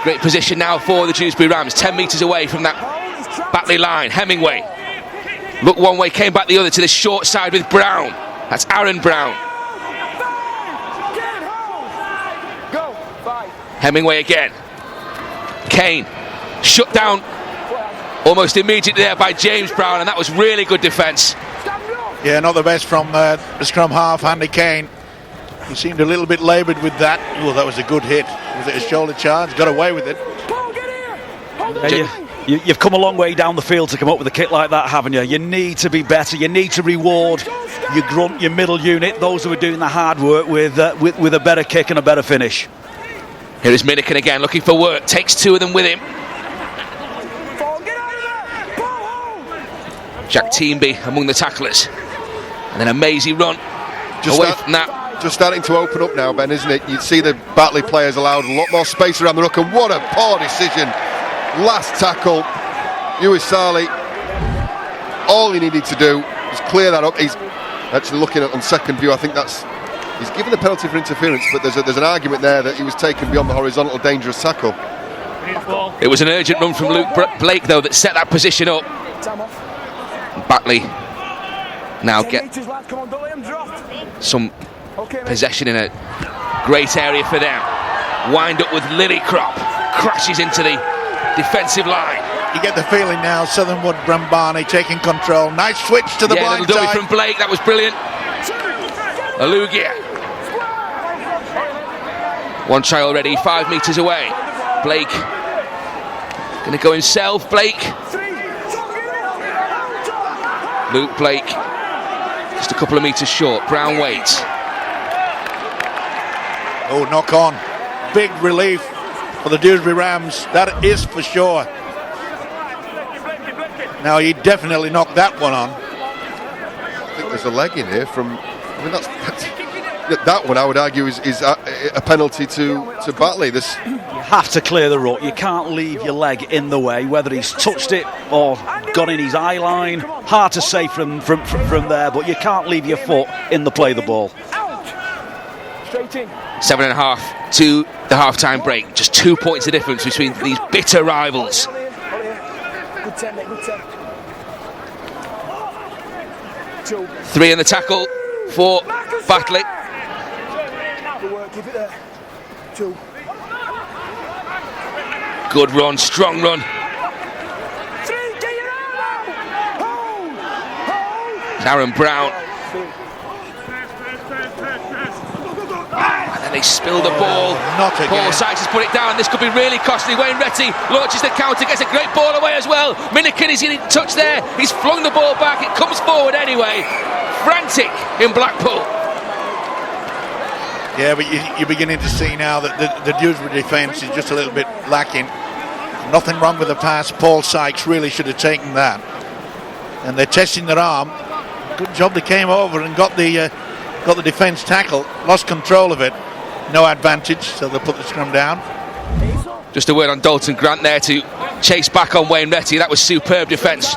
Great position now for the Dewsbury Rams, 10 metres away from that Batley line. Hemingway looked one way, came back the other to the short side with Brown. That's Aaron Brown. Hemingway again. Kane shut down almost immediately there by James Brown, and that was really good defence. Yeah, not the best from the scrum half, Andy Kane. He seemed a little bit laboured with that. Oh, that was a good hit. Was it a shoulder charge? Got away with it. You've come a long way down the field to come up with a kick like that, haven't you? You need to be better. You need to reward your grunt, your middle unit, those who are doing the hard work with a better kick and a better finish. Here is Minikin again, looking for work. Takes 2 of them with him. Jack Teamby among the tacklers. And then a mazy run away from that just starting to open up now, Ben, isn't it? You'd see the Batley players allowed a lot more space around the ruck, and what a poor decision. Last tackle, Dewsbury, all he needed to do was clear that up. He's actually looking at on second view, I think he's given the penalty for interference, but there's an argument there that he was taken beyond the horizontal dangerous tackle. It was an urgent run from Luke Blake, though, that set that position up. Batley now get some possession in a great area for them. Wind up with Lillycrop, crashes into the defensive line. You get the feeling now, Southernwood Brambani taking control. Nice switch to the blind little dummy side. from Blake, that was brilliant. Alugia. One try already, 5 metres away. Blake going to go himself. Blake. Luke Blake just a couple of metres short. Brown waits. Oh, knock on. Big relief for the Dewsbury Rams, that is for sure. Now he definitely knocked that one on. I think there's a leg in here from, I mean, that one I would argue is a penalty to Batley. You have to clear the ruck. You can't leave your leg in the way, whether he's touched it or got in his eye line. Hard to say from there, but you can't leave your foot in the play of the ball. 7.5 to the half-time break. Just 2 points of difference between these bitter rivals. Good 10, mate, good 10. 3 in the tackle for Batley. Good work, keep it there. 2. Good run, strong run. 3, get your arm out! Hold! Aaron Brown. And then they spill the ball. Not again. Paul Sykes has put it down. This could be really costly. Wayne Retty launches the counter, gets a great ball away as well. Minikin is in touch there. He's flung the ball back. It comes forward anyway. Frantic in Blackpool. Yeah, but you're beginning to see now that the Dewsbury defence is just a little bit lacking. Nothing wrong with the pass. Paul Sykes really should have taken that. And they're testing their arm. Good job they came over and got the defence tackle. Lost control of it. No advantage, so they'll put the scrum down. Just a word on Dalton Grant there to chase back on Wayne Retty. That was superb defence.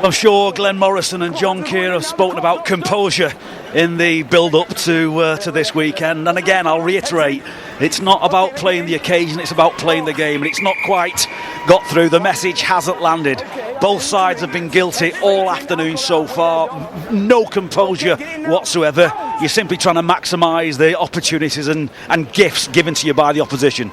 I'm sure Glenn Morrison and John Keir have spoken about composure in the build-up to this weekend. And again, I'll reiterate, it's not about playing the occasion, it's about playing the game. And it's not quite got through. The message hasn't landed. Both sides have been guilty all afternoon so far. No composure whatsoever. You're simply trying to maximise the opportunities and gifts given to you by the opposition.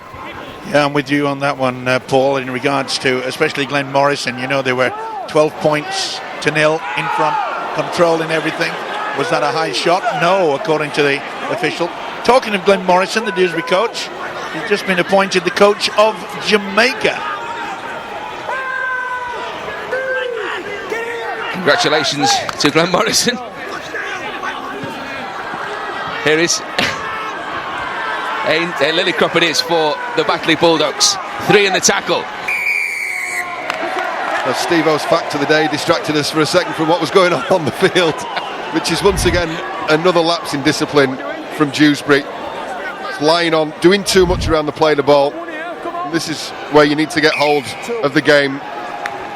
Yeah, I'm with you on that one, Paul, in regards to especially Glenn Morrison. You know, they were 12 points to 0 in front, controlling everything. Was that a high shot? No, according to the official. Talking of Glenn Morrison, the Dewsbury coach, he's just been appointed the coach of Jamaica. Congratulations to Glenn Morrison. Here is a Lillycrop it is for the Batley Bulldogs. 3 in the tackle. Well, Steve-O's fact of the day distracted us for a second from what was going on the field, which is once again another lapse in discipline from Dewsbury. It's lying on, doing too much around the play of the ball. This is where you need to get hold of the game.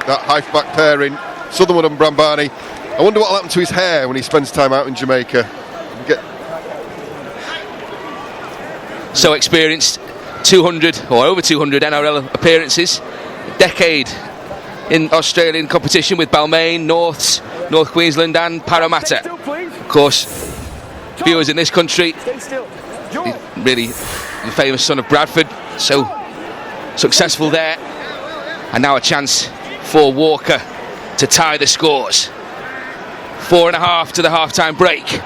That half-back pairing, Southernwood and Brambani. I wonder what will happen to his hair when he spends time out in Jamaica. So experienced, 200 or over 200 NRL appearances, a decade in Australian competition with Balmain, North Queensland and Parramatta. Of course, viewers in this country, really the famous son of Bradford, so successful there. And now a chance for Walker to tie the scores. 4.5 to the half-time break.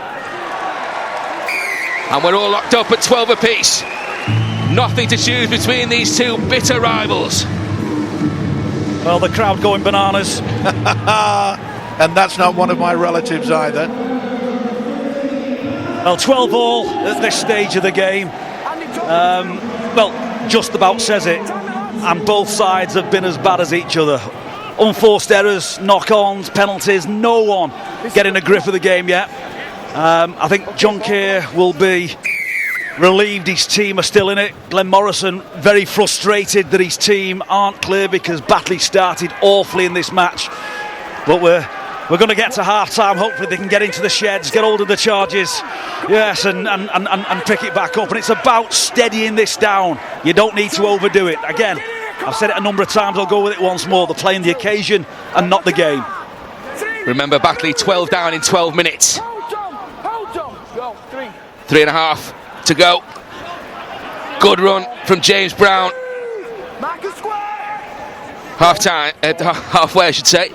And we're all locked up at 12 apiece. Nothing to choose between these two bitter rivals. Well, the crowd going bananas. And that's not one of my relatives either. Well, 12 all at this stage of the game. Well, just about says it. And both sides have been as bad as each other. Unforced errors, knock-ons, penalties, no one getting a grip of the game yet. I think John Keir will be relieved his team are still in it. Glenn Morrison very frustrated that his team aren't clear because Batley started awfully in this match. But we're going to get to half-time. Hopefully they can get into the sheds, get hold of the charges, yes, and pick it back up. And it's about steadying this down. You don't need to overdo it. Again, I've said it a number of times, I'll go with it once more. They're playing the occasion and not the game. Remember, Batley 12 down in 12 minutes. Hold on. Go, 3. 3.5 to go. Good run from James Brown. Mark a square. Halfway, I should say,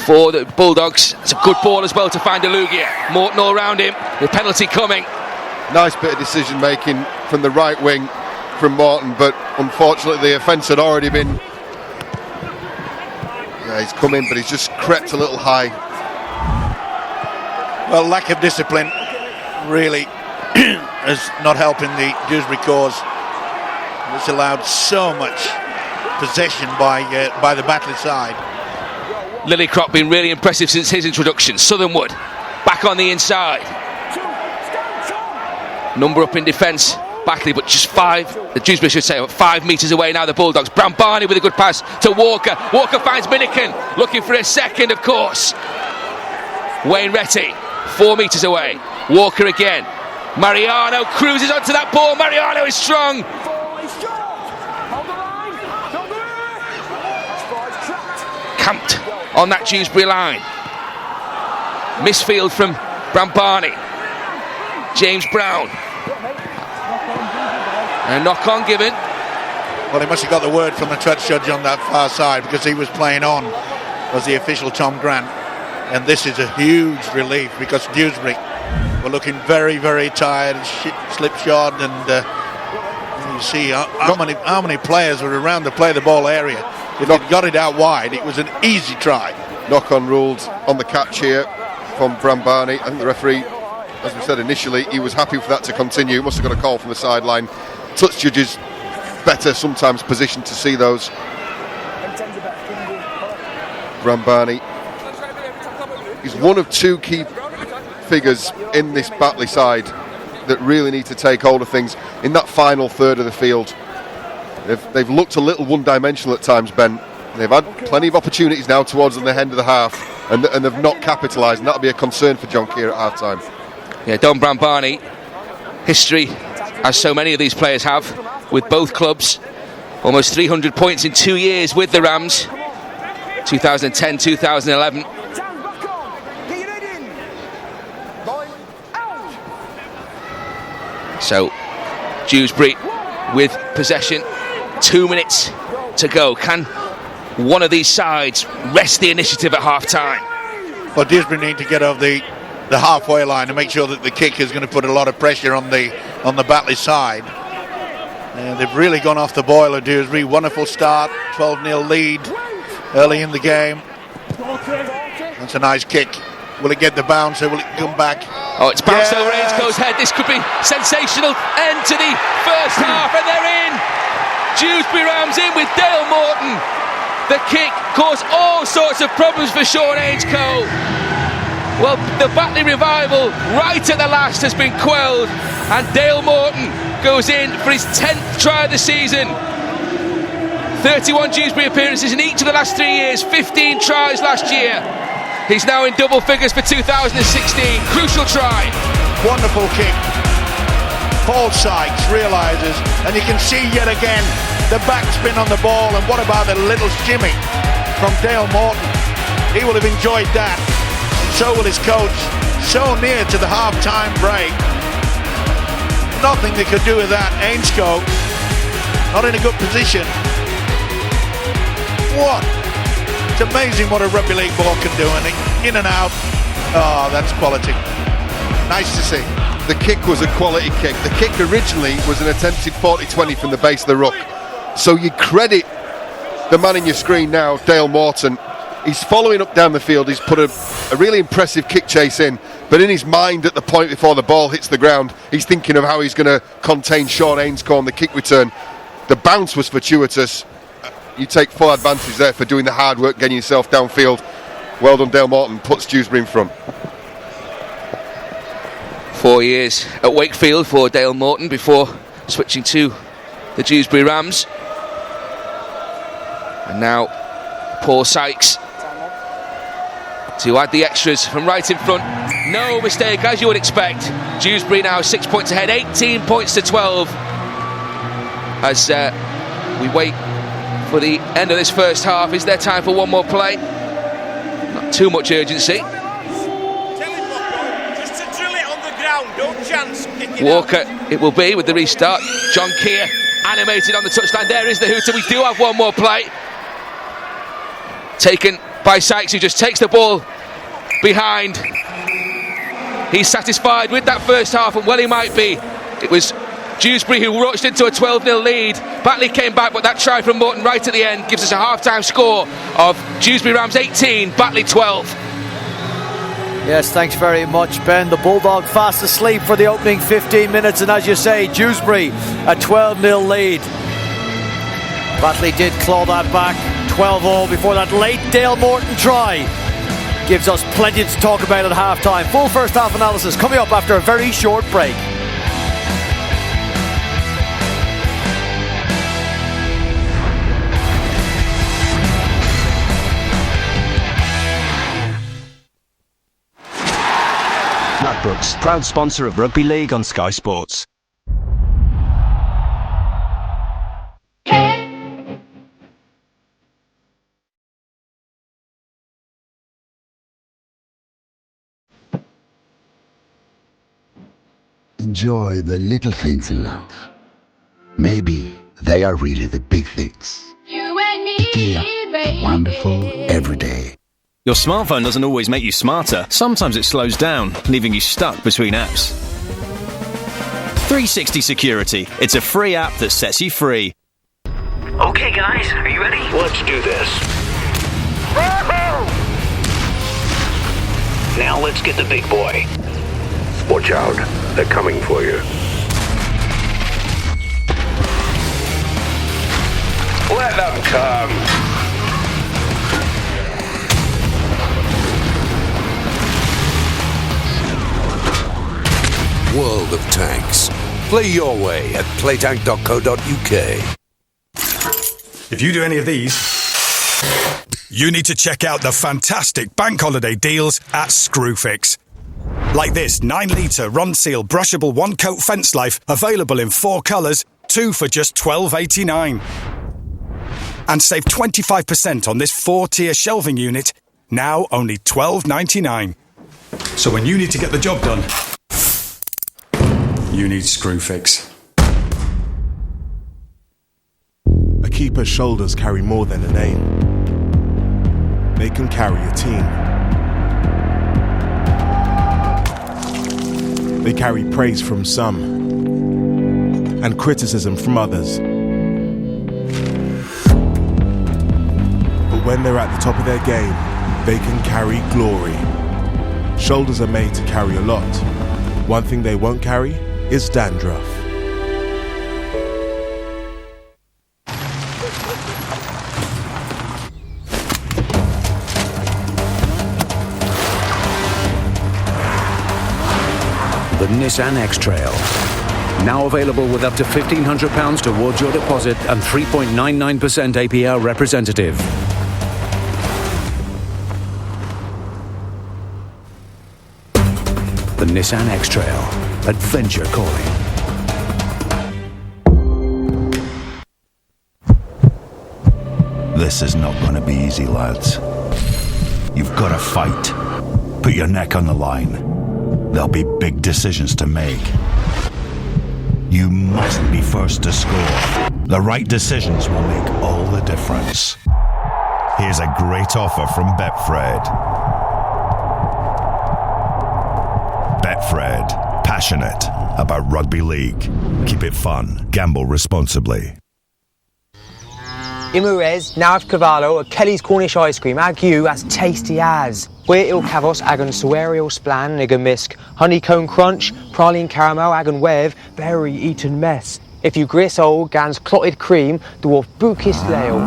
for the Bulldogs. It's a good ball as well to find Alugia. Morton all round him. The penalty coming. Nice bit of decision making from the right wing from Morton, but unfortunately the offence had already been. Yeah, he's come in, but he's just crept a little high. Well, lack of discipline really is not helping the Dewsbury cause. It's allowed so much possession by the Batley side. Lillycrop been really impressive since his introduction. Southernwood back on the inside. Number up in defence, Batley, but just 5. The Dewsbury should say 5 metres away now. The Bulldogs. Brown Barney with a good pass to Walker. Walker finds Minikin, looking for a second, of course. Wayne Retty 4 metres away. Walker again. Mariano cruises onto that ball. Mariano is strong. Camped on that Dewsbury line. Misfield from Brambarney. James Brown. And a knock on given. Well, he must have got the word from the touch judge on that far side, because he was playing on, was the official Tom Grant. And this is a huge relief, because Dewsbury were looking very, very tired and slipshod, and you see how many players were around the play the ball area. If they'd got it out wide, it was an easy try. Knock on ruled on the catch here from Brambarney. I think the referee, as we said initially, he was happy for that to continue. Must have got a call from the sideline. Touch judges better sometimes positioned to see those. Brambarney is one of 2 key figures in this Batley side that really need to take hold of things in that final third of the field. They've looked a little one-dimensional at times, Ben. They've had plenty of opportunities now towards the end of the half, and they've not capitalised, and that'll be a concern for John Keir at half-time. Yeah, Don Brambarney, history, as so many of these players have, with both clubs. Almost 300 points in 2 years with the Rams. 2010, 2011. So, Dewsbury with possession. 2 minutes to go. Can one of these sides wrest the initiative at half-time? Well, Dewsbury need to get over the halfway line to make sure that the kick is going to put a lot of pressure on the Batley side. They've really gone off the boil of Dewsbury. Wonderful start, 12-0 lead early in the game. That's a nice kick. Will it get the bounce or will it come back? Oh, it's bounced over Ainscoe's head. This could be sensational end to the first half, and they're in. Dewsbury Rams in with Dale Morton. The kick caused all sorts of problems for Sean Ainscoe. Well, the Batley revival right at the last has been quelled, and Dale Morton goes in for his 10th try of the season. 31 Dewsbury appearances in each of the last 3 years, 15 tries last year. He's now in double figures for 2016. Crucial try. Wonderful kick. Paul Sykes realises, and you can see yet again the backspin on the ball, and what about the little shimmy from Dale Morton? He will have enjoyed that. So will his coach. So near to the half-time break. Nothing they could do with that. Ainscoe not in a good position. What? It's amazing what a rugby league ball can do, and in and out. Oh, that's quality. Nice to see. The kick was a quality kick. The kick originally was an attempted 40-20 from the base of the ruck. So you credit the man in your screen now, Dale Morton. He's following up down the field. He's put a really impressive kick chase in, but in his mind at the point before the ball hits the ground, he's thinking of how he's going to contain Sean Ainscoe on the kick return. The bounce was fortuitous. You take full advantage there for doing the hard work, getting yourself downfield. Well done, Dale Morton. Puts Dewsbury in front. 4 years at Wakefield for Dale Morton before switching to the Dewsbury Rams. And now Paul Sykes to add the extras from right in front. No mistake, as you would expect. Dewsbury now 6 points ahead, 18 points to 12. As we wait for the end of this first half. Is there time for one more play? Not too much urgency. Just to drill it on the ground, no chance. Walker, it will be with the restart. John Keir animated on the touchline. There is the hooter. We do have one more play. Taken by Sykes, who just takes the ball behind. He's satisfied with that first half, and well he might be. It was Dewsbury who rushed into a 12-0 lead. Batley came back, but that try from Morton right at the end gives us a half-time score of Dewsbury Rams 18, Batley 12. Yes, thanks very much, Ben. The Bulldog fast asleep for the opening 15 minutes, and as you say, Dewsbury a 12-0 lead. Batley did claw that back, 12-all before that late Dale Morton try. Gives us plenty to talk about at half-time. Full first half analysis coming up after a very short break. Ladbrokes, proud sponsor of Rugby League on Sky Sports. Enjoy the little things in life. Maybe they are really the big things. You and me, baby. Wonderful every day. Your smartphone doesn't always make you smarter. Sometimes it slows down, leaving you stuck between apps. 360 Security. It's a free app that sets you free. Okay, guys, are you ready? Let's do this. Now let's get the big boy. Watch out, they're coming for you. Let them come. World of Tanks. Play your way at playtank.co.uk. If you do any of these, you need to check out the fantastic bank holiday deals at Screwfix. Like this 9-litre Ronseal brushable one-coat fence life, available in 4 colours, 2 for just $12.89. And save 25% on this 4-tier shelving unit, now only $12.99. So when you need to get the job done, you need Screwfix. A keeper's shoulders carry more than a name. They can carry a team. They carry praise from some and criticism from others. But when they're at the top of their game, they can carry glory. Shoulders are made to carry a lot. One thing they won't carry is dandruff. The Nissan X-Trail. Now available with up to £1,500 towards your deposit and 3.99% APR representative. The Nissan X-Trail. Adventure calling. This is not going to be easy, lads. You've got to fight. Put your neck on the line. There'll be big decisions to make. You must be first to score. The right decisions will make all the difference. Here's a great offer from Betfred. Betfred. Passionate about rugby league. Keep it fun. Gamble responsibly. Imurez, Nav Cavallo, a Kelly's Cornish ice cream, ag you as tasty as. Where il cavos agon suerio splan, ig misk, honeycomb crunch, praline caramel, agon wev, berry eaten mess. If you gris old gans clotted cream, dwarf bukis lale.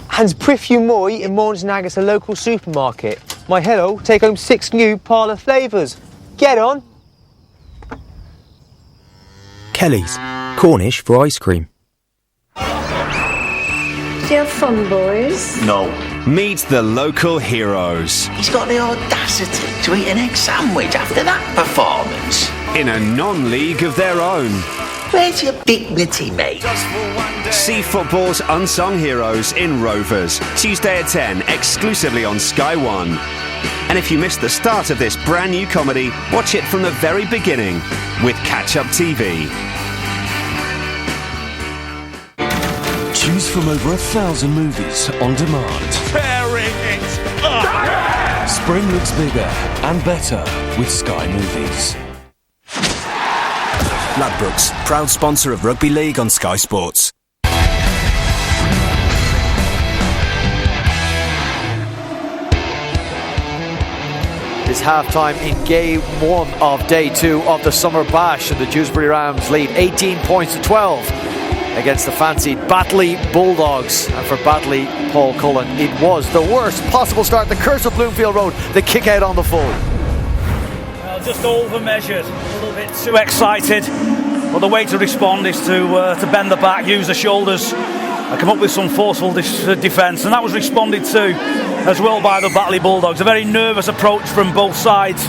Hans prif you moi in Mons Nagus, a local supermarket. My hello, take home 6 new parlour flavours. Get on. Kelly's, Cornish for ice cream. Do you have fun, boys? No. Meet the local heroes. He's got the audacity to eat an egg sandwich after that performance. In a non-league of their own. Where's your dignity, mate? See football's unsung heroes in Rovers, Tuesday at 10, exclusively on Sky One. And if you missed the start of this brand new comedy, watch it from the very beginning with Catch Up TV. Choose from over 1,000 movies on demand. Tearing it up! Spring looks bigger and better with Sky Movies. Ladbrokes, proud sponsor of Rugby League on Sky Sports. It's half-time in game 1 of day 2 of the Summer Bash, and the Dewsbury Rams lead 18 points to 12 against the fancied Batley Bulldogs. And for Batley, Paul Cullen, it was the worst possible start. The curse of Bloomfield Road, the kick out on the full. Well, just over-measured, a little bit too excited. But the way to respond is to bend the back, use the shoulders, and come up with some forceful defence. And that was responded to as well by the Batley Bulldogs. A very nervous approach from both sides.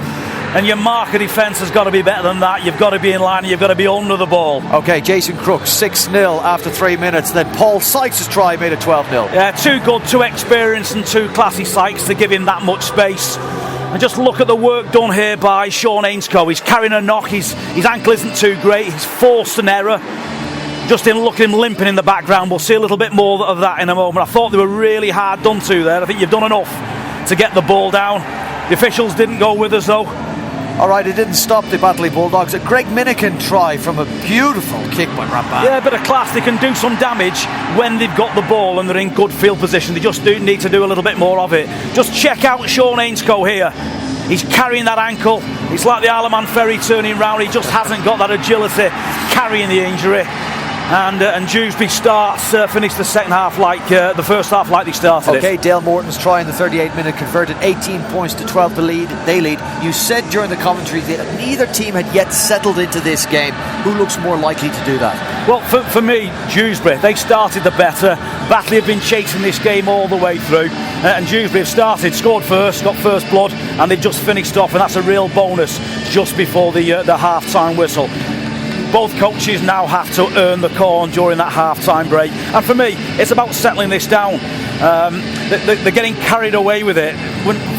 And your marker defence has got to be better than that. You've got to be in line and you've got to be under the ball. OK, Jason Crooks, 6-0 after 3 minutes. Then Paul Sykes' try made it 12-0. Yeah, too good, too experienced and too classy Sykes to give him that much space. And just look at the work done here by Sean Ainscough. He's carrying a knock, his ankle isn't too great, he's forced an error. Just in look at him limping in the background. We'll see a little bit more of that in a moment. I thought they were really hard done to there. I think you've done enough to get the ball down. The officials didn't go with us though. Alright, it didn't stop the Batley Bulldogs. A Greg Minikin try from a beautiful kick by Ramban. Yeah, a bit of class. They can do some damage when they've got the ball and they're in good field position. They just do need to do a little bit more of it. Just check out Sean Ainscough here. He's carrying that ankle. It's like the Isle of Man ferry turning round. He just hasn't got that agility, carrying the injury. And Dewsbury finished the second half like the first half like they started. Okay, Dale Morton's try in the 38th minute converted, 18 points to 12 to lead. They lead. You said during the commentary that neither team had yet settled into this game. Who looks more likely to do that? Well, for me, Dewsbury. They started the better. Batley have been chasing this game all the way through, and Dewsbury have started, scored first, got first blood, and they've just finished off, and that's a real bonus just before the half-time whistle. Both coaches now have to earn the corn during that half-time break. And for me, it's about settling this down. They're getting carried away with it.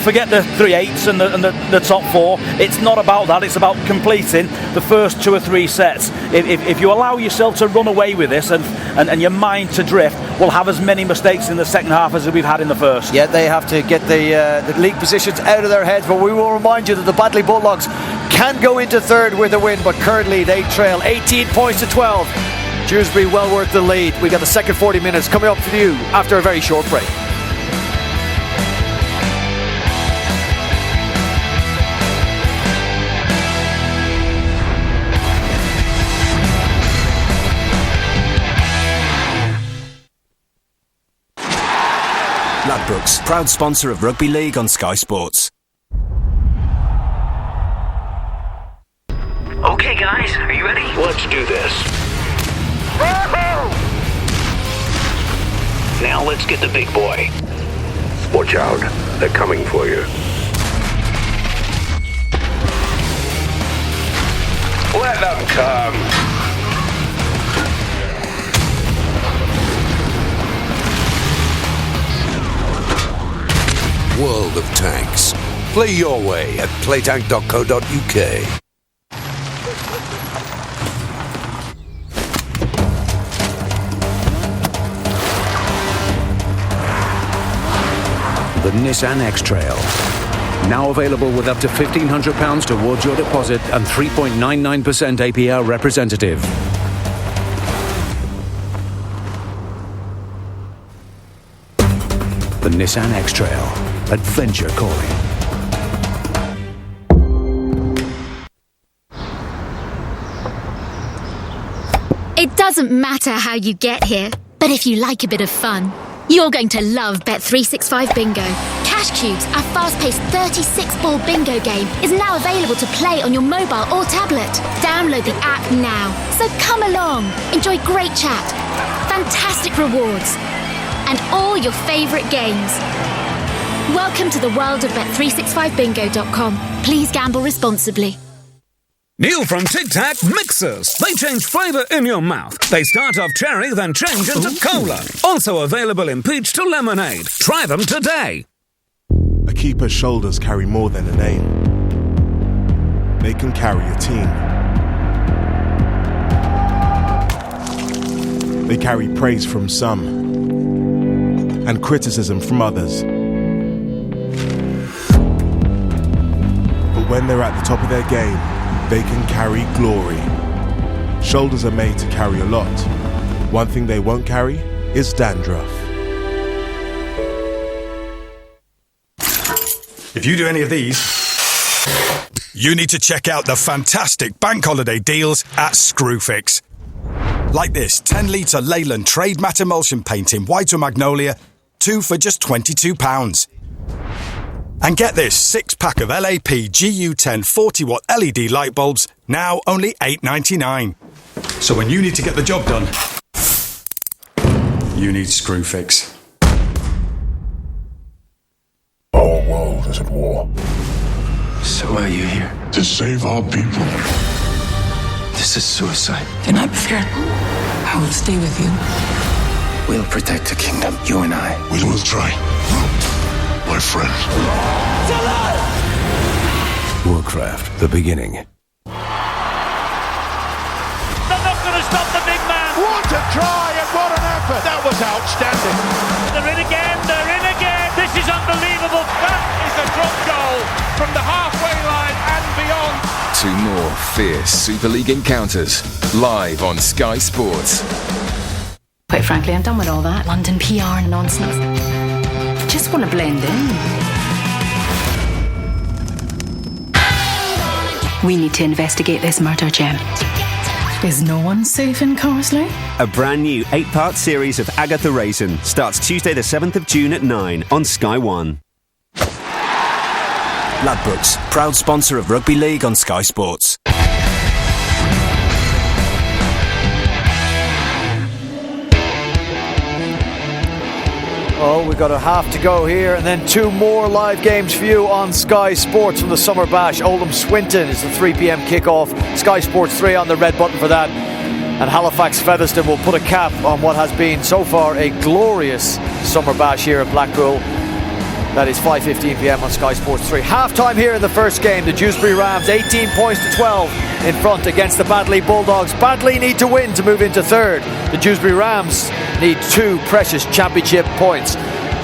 Forget the 3/8s and the top 4. It's not about that. It's about completing the first 2 or 3 sets. If you allow yourself to run away with this and your mind to drift, we'll have as many mistakes in the second half as we've had in the first. Yeah, they have to get the league positions out of their heads. But we will remind you that the Batley Bulldogs can go into third with a win, but currently they trail 18 points to 12. Dewsbury well worth the lead. We got the second 40 minutes coming up for you after a very short break. Ladbrokes, proud sponsor of Rugby League on Sky Sports. Okay, guys, are you ready? Let's do this. Now let's get the big boy. Watch out, they're coming for you. Let them come. World of Tanks. Play your way at playtank.co.uk. The Nissan X-Trail. Now available with up to £1,500 towards your deposit and 3.99% APR representative. The Nissan X-Trail. Adventure calling. It doesn't matter how you get here, but if you like a bit of fun, you're going to love Bet365 Bingo. Cash Cubes, our fast-paced 36-ball bingo game, is now available to play on your mobile or tablet. Download the app now. So come along, enjoy great chat, fantastic rewards, and all your favourite games. Welcome to the world of Bet365bingo.com. Please gamble responsibly. New from Tic Tac Mixers. They change flavour in your mouth. They start off cherry, then change into cola. Also available in peach to lemonade. Try them today. A keeper's shoulders carry more than a name. They can carry a team. They carry praise from some and criticism from others. But when they're at the top of their game, they can carry glory. Shoulders are made to carry a lot. One thing they won't carry is dandruff. If you do any of these, you need to check out the fantastic bank holiday deals at Screwfix. Like this 10-litre Leyland Trade Matte Emulsion Paint in White or Magnolia, 2 for just £22. And get this 6-pack of LAP GU10 40-watt LED light bulbs, now only $8.99. So when you need to get the job done, you need Screwfix. Our world is at war. So why are you here? To save our people. This is suicide. You're not prepared. I will stay with you. We'll protect the kingdom, you and I. We will try. My friend. Warcraft, the beginning. They're not going to stop the big man. What a try and what an effort. That was outstanding. They're in again. They're in again. This is unbelievable. That is a drop goal from the halfway line and beyond. 2 more fierce Super League encounters live on Sky Sports. Quite frankly, I'm done with all that London PR and nonsense. Just want to blend in. We need to investigate this murder, Jem. Is no one safe in Carsley? A brand new 8-part series of Agatha Raisin starts Tuesday the 7th of June at 9 on Sky One. Ladbrokes, proud sponsor of Rugby League on Sky Sports. Oh, we've got a half to go here, and then 2 more live games for you on Sky Sports from the Summer Bash. Oldham Swinton is the 3 p.m. kickoff. Sky Sports 3 on the red button for that. And Halifax Featherstone will put a cap on what has been so far a glorious Summer Bash here at Blackpool. That is 5:15 p.m. on Sky Sports 3. Half-time here in the first game. The Dewsbury Rams 18 points to 12 in front against the Batley Bulldogs. Batley need to win to move into third. The Dewsbury Rams need 2 precious championship points.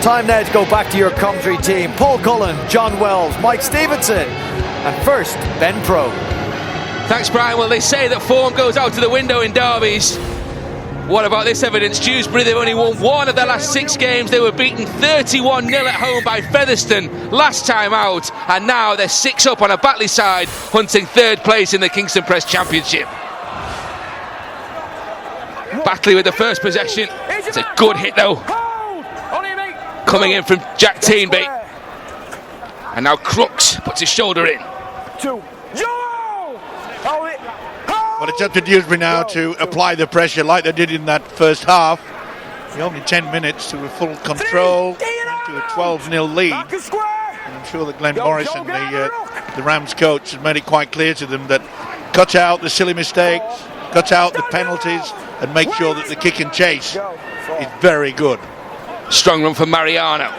Time now to go back to your commentary team. Paul Cullen, John Wells, Mike Stevenson, and first, Ben Pro. Thanks, Brian. Well, they say that form goes out to the window in derbies. What about this evidence? Dewsbury, they've only won 1 of their last 6 games. They were beaten 31-0 at home by Featherstone last time out, and now they're 6 up on a Batley side, hunting 3rd place in the Kingston Press Championship. Batley with the first possession. It's a good hit though, coming in from Jack Teenby. And now Crooks puts his shoulder in. Well, it's up to Dewsbury now to apply the pressure like they did in that first half. Only 10 minutes to a full control, to a 12-0 lead. And I'm sure that Glenn Morrison, the Rams coach, has made it quite clear to them that cut out the silly mistakes, cut out the penalties, and make sure that the kick and chase is very good. Strong run for Mariano.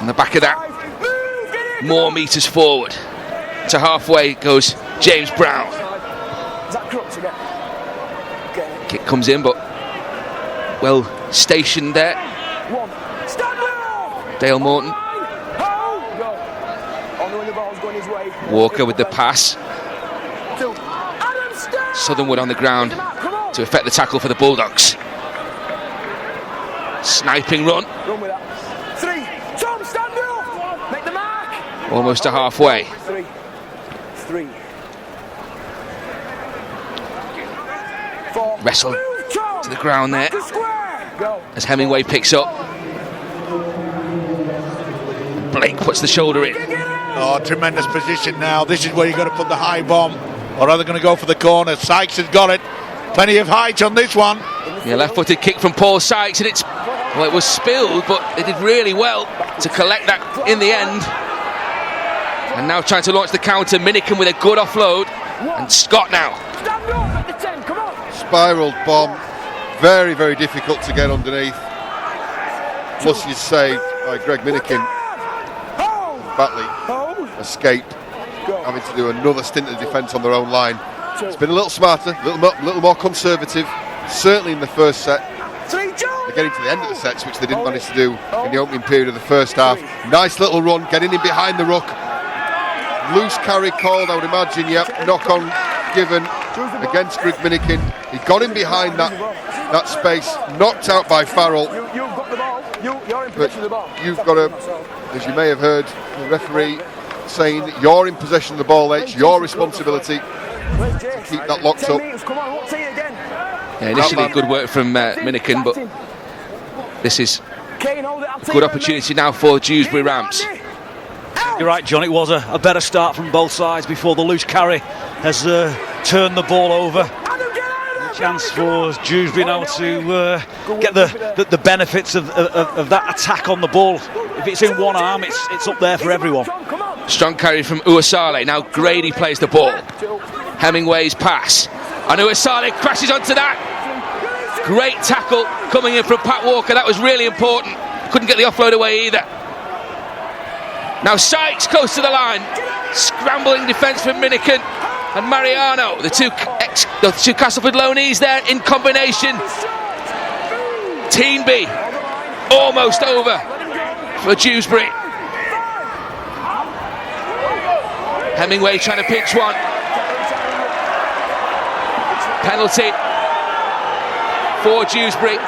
On the back of that, more metres forward. To halfway goes James Brown. Kick comes in, but well stationed there. Dale Morton. Walker with the pass. Southernwood on the ground to effect the tackle for the Bulldogs. Sniping run. Almost to halfway. Wrestle to the ground there as Hemingway picks up. Blake puts the shoulder in. Oh, tremendous position now. This is where you've got to put the high bomb, or are they going to go for the corner? Sykes has got it. Plenty of height on this one. Yeah, left-footed kick from Paul Sykes, and it was spilled, but they did really well to collect that in the end. And now trying to launch the counter, Minikin with a good offload, and Scott now. Spiraled bomb, very, very difficult to get underneath. Plus you're saved by Greg Minikin. Batley escape, having to do another stint of defence on their own line. It's been a little smarter, a little more conservative, certainly in the first set. They're getting to the end of the sets, which they didn't manage to do in the opening period of the first half. Nice little run, getting in behind the ruck. Loose carry called, I would imagine, knock on given against Greg Minikin. He got in behind that space, knocked out by Farrell. But you've got to, as you may have heard, the referee saying that you're in possession of the ball, it's your responsibility to keep that locked up. Yeah, initially good work from Minikin, but this is a good opportunity now for Dewsbury Rams. You're right, John, it was a better start from both sides before the loose carry has turned the ball over. A chance for Dewsbury now to get the benefits of that attack on the ball. If it's in one arm, it's up there for everyone. Strong carry from Uwasale. Now Grady plays the ball. Hemingway's pass. And Uwasale crashes onto that. Great tackle coming in from Pat Walker. That was really important. Couldn't get the offload away either. Now Sykes close to the line. Scrambling defence from Minikin and Mariano. The two Castleford loanees there in combination. Teenby almost over for Dewsbury. Hemingway trying to pinch one. Penalty for Dewsbury.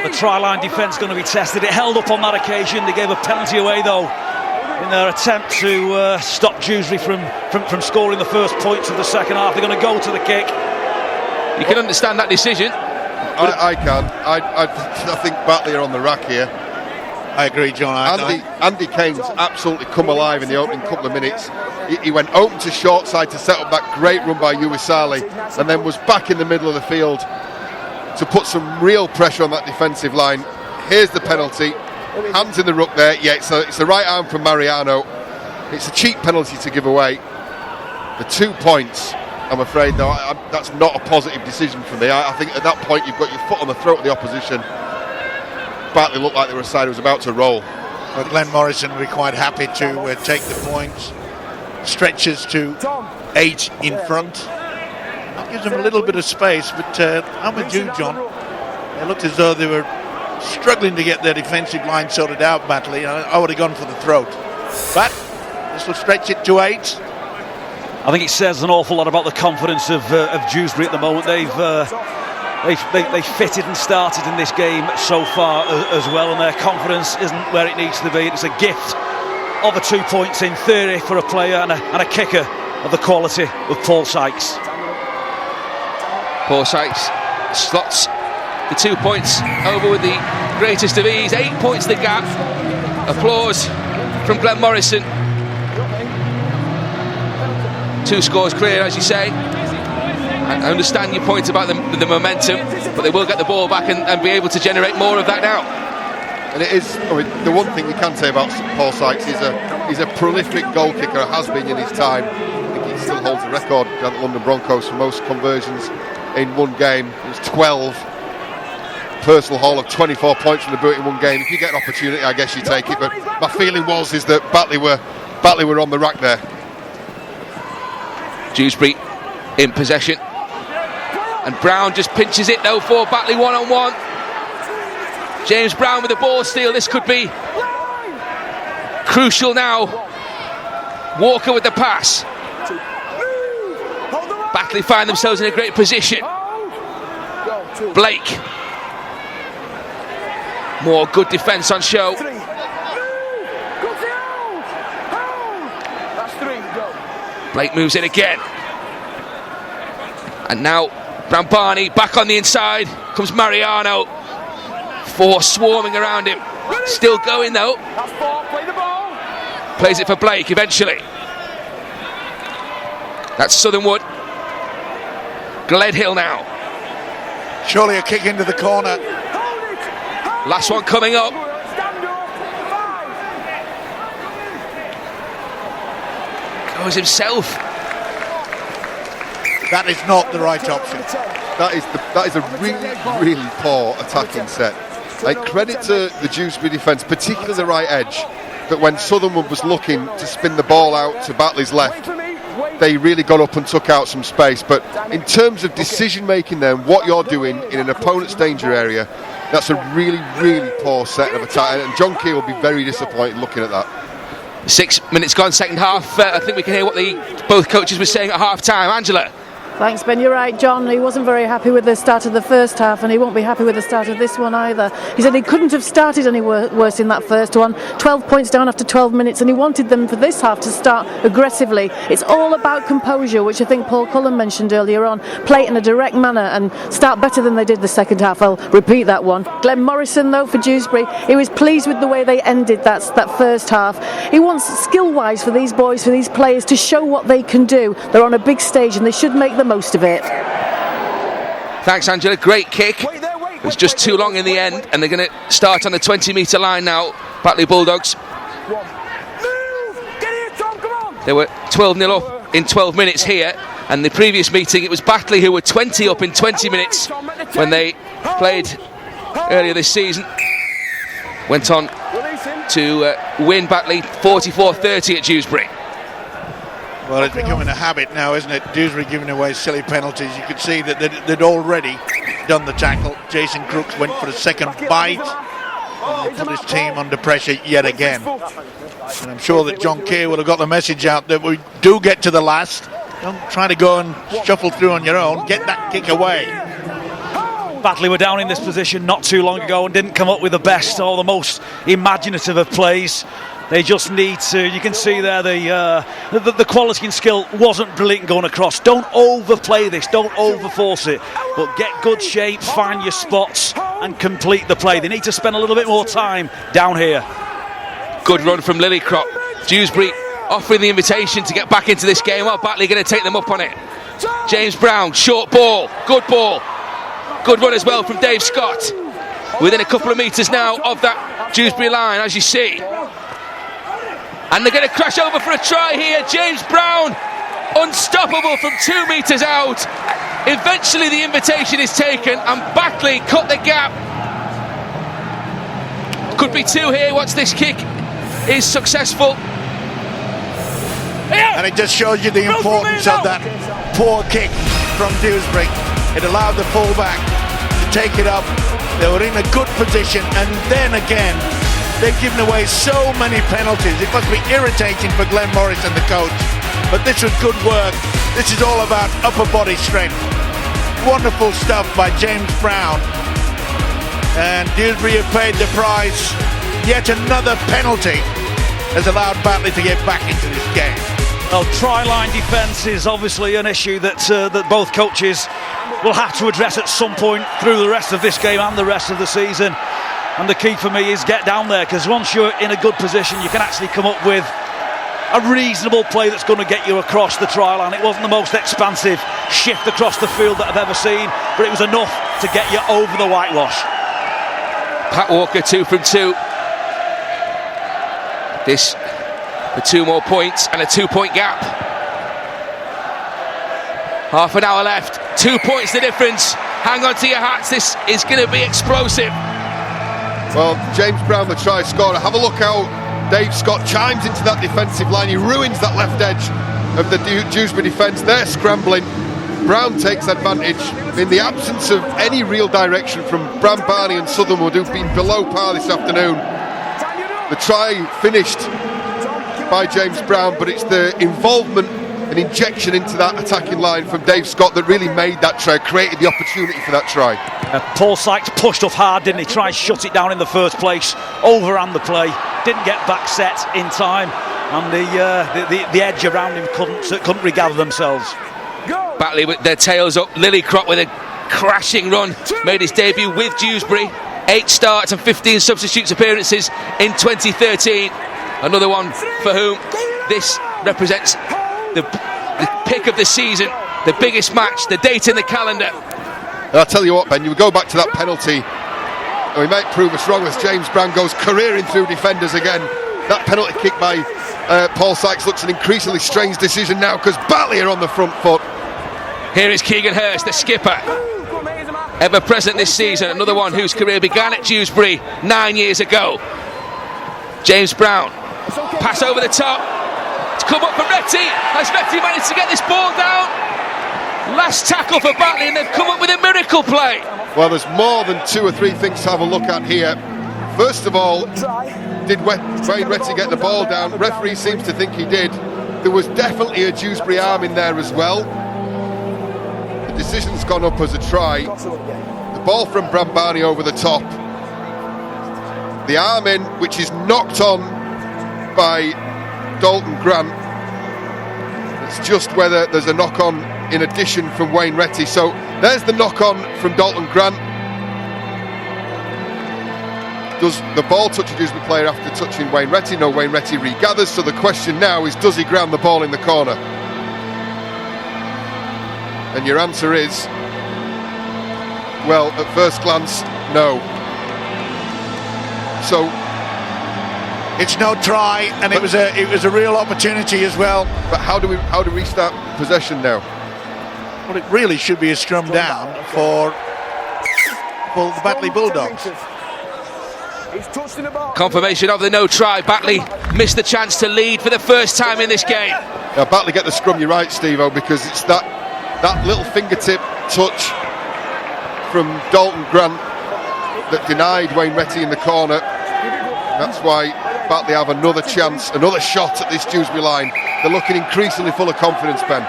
The try-line defence going to be tested. It held up on that occasion. They gave a penalty away though in their attempt to stop Dewsbury from scoring the first points of the second half. They're going to go to the kick. You can understand that decision. I can. I think Batley are on the rack here. I agree, John. Andy Kane's absolutely come alive in the opening couple of minutes. He went open to short side to set up that great run by Uwasale, and then was back in the middle of the field to put some real pressure on that defensive line. Here's the penalty. Hands in the ruck there. Yeah, it's the right arm from Mariano. It's a cheap penalty to give away. The 2 points, I'm afraid, though, that's not a positive decision for me. I think at that point you've got your foot on the throat of the opposition. Batley looked like they were a side who was about to roll. Well, Glenn Morrison will be quite happy to take the points. Stretches to 8 in front. That gives them a little bit of space, but I'm with you, John. It looked as though they were struggling to get their defensive line sorted out, Batley. I would have gone for the throat. But this will stretch it to 8. I think it says an awful lot about the confidence of Dewsbury at the moment. They've fitted and started in this game so far as well, and their confidence isn't where it needs to be. It's a gift of a 2 points in theory for a player and a kicker of the quality of Paul Sykes. Paul Sykes slots the 2 points over with the greatest of ease. 8 points the gap. Applause from Glenn Morrison. 2 scores clear, as you say. I understand your point about the momentum, but they will get the ball back and be able to generate more of that now. And it is, the one thing you can say about Paul Sykes is he's a prolific goal kicker, has been in his time. I think he still holds the record at the London Broncos for most conversions in one game. It was 12. Personal haul of 24 points from the boot in one game. If you get an opportunity, I guess you take it. But my feeling is that Batley were on the rack there. Dewsbury in possession. And Brown just pinches it though for Batley one-on-one. James Brown with the ball steal. This could be crucial now. Walker with the pass. Batley find themselves in a great position. Blake. More good defence on show. Blake moves in again. And now Brambani back on the inside. Comes Mariano. four swarming around him. Still going though. Plays it for Blake eventually. That's Southernwood. Gledhill now. Surely a kick into the corner. Last one coming up. Goes himself. That is not the right option. That is a really poor attacking set. Like, credit to the Dewsbury defence, particularly the right edge, that when Southernwood was looking to spin the ball out to Batley's left, they really got up and took out some space. But in terms of decision making then, what you're doing in an opponent's danger area, that's a really, really poor set of attack, and John Key will be very disappointed looking at that. 6 minutes gone, second half. I think we can hear what both coaches were saying at half time. Angela. Thanks, Ben. You're right, John. He wasn't very happy with the start of the first half, and he won't be happy with the start of this one either. He said he couldn't have started any worse in that first one. 12 points down after 12 minutes, and he wanted them for this half to start aggressively. It's all about composure, which I think Paul Cullen mentioned earlier on. Play it in a direct manner and start better than they did the second half. I'll repeat that one. Glenn Morrison, though, for Dewsbury, he was pleased with the way they ended that first half. He wants, skill-wise, for these boys, for these players, to show what they can do. They're on a big stage, and they should make the most of it. Thanks, Angela. Great kick. It was just too long in the end, and they're going to start on the 20-metre line now. Batley Bulldogs. They were 12-0 up in 12 minutes here, and the previous meeting it was Batley who were 20 up in 20 minutes when they played earlier this season. Went on to win Batley 44-30 at Dewsbury. Well, it's becoming a habit now, isn't it? Dewsbury giving away silly penalties. You could see that they'd already done the tackle. Jason Crooks went for a second bite and put his team under pressure yet again. And I'm sure that John Kay will have got the message out that we do get to the last. Don't try to go and shuffle through on your own. Get that kick away. Batley were down in this position not too long ago and didn't come up with the best or the most imaginative of plays. They just need to, you can see there the quality and skill wasn't brilliant going across. Don't overplay this, don't overforce it, but get good shape, find your spots and complete the play. They need to spend a little bit more time down here. Good run from Lillycrop. Dewsbury offering the invitation to get back into this game. Well, Batley going to take them up on it. James Brown, short ball, good ball. Good run as well from Dave Scott. Within a couple of metres now of that Dewsbury line, as you see. And they're going to crash over for a try here. James Brown, unstoppable from 2 metres out. Eventually the invitation is taken and Batley cut the gap. Could be 2 here once this kick is successful. And it just shows you the importance of that poor kick from Dewsbury. It allowed the fullback to take it up. They were in a good position, and then again they've given away so many penalties. It must be irritating for Glenn Morris and the coach. But this was good work. This is all about upper body strength. Wonderful stuff by James Brown. And Dewsbury have paid the price. Yet another penalty has allowed Batley to get back into this game. Well, try-line defence is obviously an issue that both coaches will have to address at some point through the rest of this game and the rest of the season. And the key for me is get down there, because once you're in a good position, you can actually come up with a reasonable play that's going to get you across the try line. It wasn't the most expansive shift across the field that I've ever seen, but it was enough to get you over the whitewash. Pat Walker 2 from 2. This for 2 more points and a 2-point gap. Half an hour left. 2 points the difference. Hang on to your hats. This is going to be explosive. Well, James Brown, the try scorer. Have a look how Dave Scott chimes into that defensive line. He ruins that left edge of the Dewsbury defence. They're scrambling. Brown takes advantage. In the absence of any real direction from Bram Barney and Southernwood, who've been below par this afternoon. The try finished by James Brown, but it's the involvement and injection into that attacking line from Dave Scott that really made that try, created the opportunity for that try. Paul Sykes pushed off hard, didn't he? Tried to shut it down in the first place, overran the play, didn't get back set in time, and the edge around him couldn't regather themselves. Batley with their tails up. Lillycrop with a crashing run, made his debut with Dewsbury. 8 starts and 15 substitutes appearances in 2013. Another one for whom this represents the pick of the season, the biggest match, the date in the calendar. I'll tell you what, Ben, you go back to that penalty, and we might prove us wrong as James Brown goes careering through defenders again. That penalty kick by Paul Sykes looks an increasingly strange decision now because Batley are on the front foot. Here is Keegan Hurst, the skipper, ever present this season. Another one whose career began at Dewsbury 9 years ago. James Brown, pass over the top. It's come up for Retty. Has Retty managed to get this ball down? Last tackle for Batley, and they've come up with a miracle play. Well, there's more than 2 or 3 things to have a look at here. First of all, did Wayne Retty get the ball down? Referee seems to think he did. There was definitely a Dewsbury arm in there as well. The decision's gone up as a try. The ball from Brambani over the top. The arm in, which is knocked on by Dalton Grant. It's just whether there's a knock-on in addition from Wayne Retty. So there's the knock-on from Dalton Grant. Does the ball touch a Dewsbury player after touching Wayne Retty? No, Wayne Retty regathers. So the question now is, does he ground the ball in the corner? And your answer is, well, at first glance, no. So it's no try, and it was a real opportunity as well. But how do we restart possession now? Well, it really should be a scrum down for the Batley Bulldogs. Confirmation of the no try. Batley missed the chance to lead for the first time in this game. Now Batley get the scrum, you're right, Steve-O, because it's that little fingertip touch from Dalton Grant that denied Wayne Retty in the corner. That's why Batley have another chance, another shot at this Dewsbury line. They're looking increasingly full of confidence, Ben.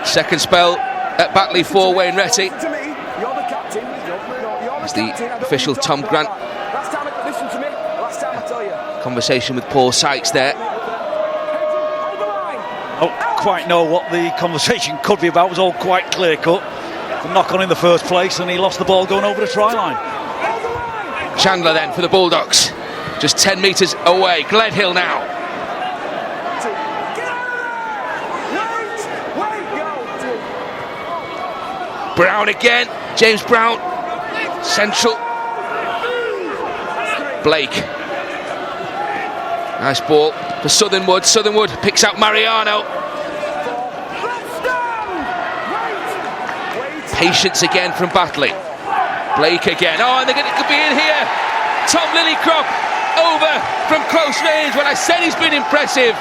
Second spell at Batley for Wayne Retty. It's the official Tom Grant. Conversation with Paul Sykes there. I don't quite know what the conversation could be about. It was all quite clear cut. The knock on in the first place, and he lost the ball going over the try line. Chandler then for the Bulldogs, just 10 metres away. Gledhill now. Brown again, James Brown, central. Blake. Nice ball for Southernwood. Southernwood picks out Mariano. Patience again from Batley. Blake again. Oh, and they're going to be in here. Tom Lillycrop over from close range when I said he's been impressive.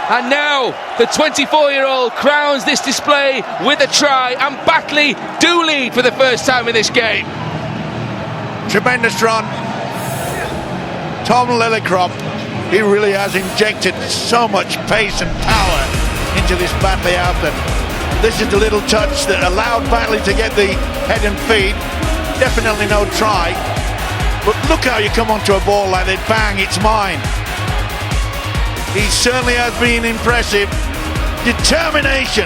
And now the 24-year-old crowns this display with a try, and Batley do lead for the first time in this game. Tremendous run. Tom Lillycrop, he really has injected so much pace and power into this Batley outfit. This is the little touch that allowed Batley to get the head and feet. Definitely no try, but look how you come onto a ball like that, bang, it's mine. He certainly has been impressive. Determination,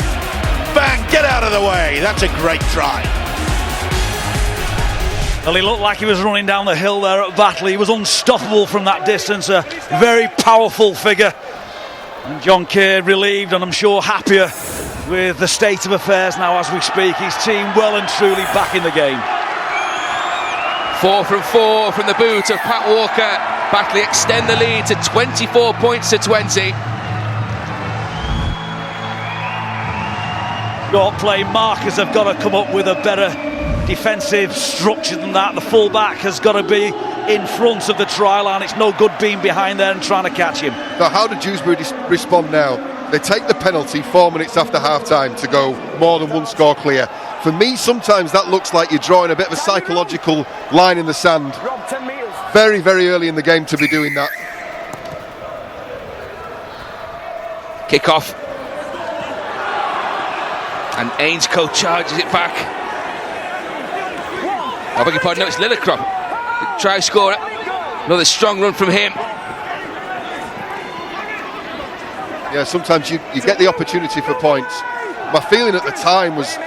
bang, get out of the way. That's a great try. Well, he looked like he was running down the hill there at Batley. He was unstoppable from that distance, a very powerful figure. And John Kerr relieved, and I'm sure happier with the state of affairs now as we speak. His team well and truly back in the game. 4 from 4 from the boot of Pat Walker. Batley extend the lead to 24 points to 20. Short play markers have got to come up with a better defensive structure than that. The fullback has got to be in front of the try line. It's no good being behind there and trying to catch him. Now, how did Dewsbury respond now? They take the penalty 4 minutes after half-time to go more than one score clear. For me, sometimes that looks like you're drawing a bit of a psychological line in the sand. Very, very early in the game to be doing that. Kick-off. And Ainscough charges it back. I beg your pardon, no, it's Lillycrop. Try scorer. Another strong run from him. Yeah, sometimes you get the opportunity for points. My feeling at the time was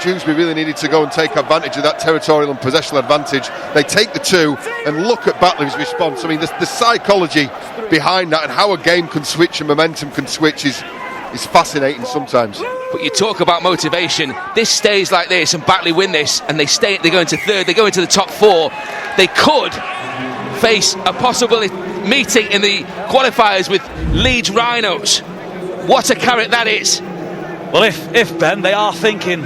Dewsbury really needed to go and take advantage of that territorial and possessional advantage. They take the 2, and look at Batley's response. I mean, the psychology behind that and how a game can switch and momentum can switch is fascinating sometimes. But you talk about motivation. This stays like this and Batley win this and they go into third, they go into the top 4. They could face a possible meeting in the qualifiers with Leeds Rhinos. What a carrot that is. Well, if Ben, they are thinking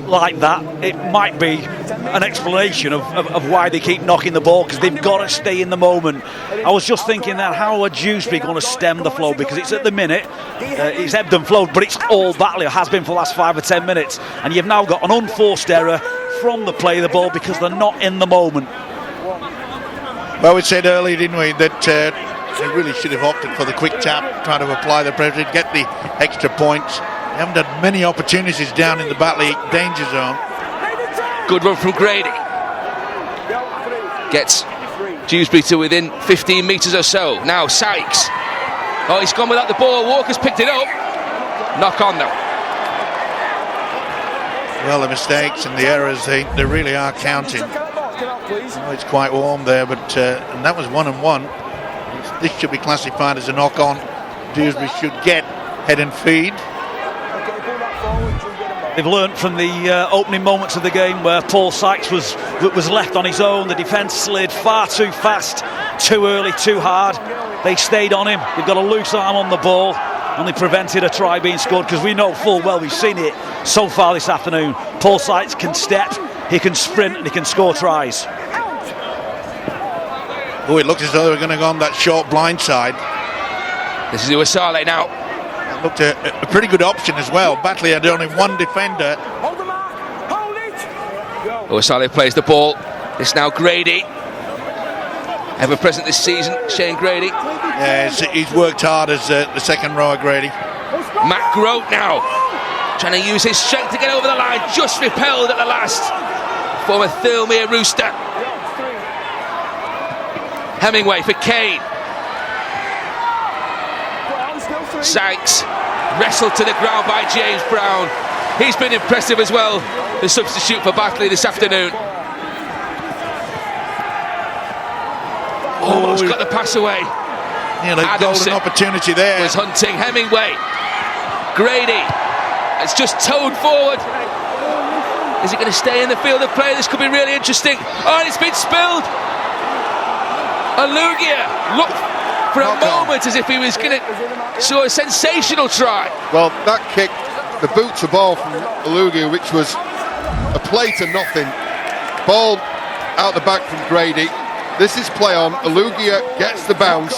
like that, it might be an explanation of why they keep knocking the ball, because they've got to stay in the moment. I was just thinking that how are Dewsbury going to stem the flow, because it's at the minute it's ebbed and flowed, but it's all Batley, has been for the last 5 or 10 minutes, and you've now got an unforced error from the play of the ball because they're not in the moment. Well, we said earlier, didn't we, that they really should have opted for the quick tap, trying to apply the pressure, get the extra points. They haven't had many opportunities down in the Batley danger zone. Good run from Grady. Gets Dewsbury to within 15 metres or so. Now Sykes. Oh, he's gone without the ball. Walker's picked it up. Knock on though. Well, the mistakes and the errors, they really are counting. Oh, it's quite warm there, but and that was 1-1. This should be classified as a knock-on. Dewsbury should get head and feed. They've learnt from the opening moments of the game where Paul Sykes was left on his own. The defence slid far too fast, too early, too hard. They stayed on him. They've got a loose arm on the ball, and they prevented a try being scored, because we know full well, we've seen it so far this afternoon. Paul Sykes can step, he can sprint, and he can score tries. Oh, it looks as though they're going to go on that short blind side. This is Uwasale now. That looked a pretty good option as well. Batley had only one defender. Uwasale plays the ball. It's now Grady. Ever present this season, Shane Grady. Yeah, he's worked hard as the second rower, Grady. Matt Grote now, trying to use his strength to get over the line, just repelled at the last. Former Thirlmere Rooster. Hemingway for Kane. Sykes wrestled to the ground by James Brown. He's been impressive as well, the substitute for Batley this afternoon. Almost got the pass away. Yeah, golden opportunity there. Was hunting Hemingway. Grady has just towed forward. Is it going to stay in the field of play? This could be really interesting. Oh, and it's been spilled. Alugia looked for a moment as if he was going to saw a sensational try. Well, that kick, the boot to ball from Alugia, which was a play to nothing. Ball out the back from Grady. This is play on. Alugia gets the bounce,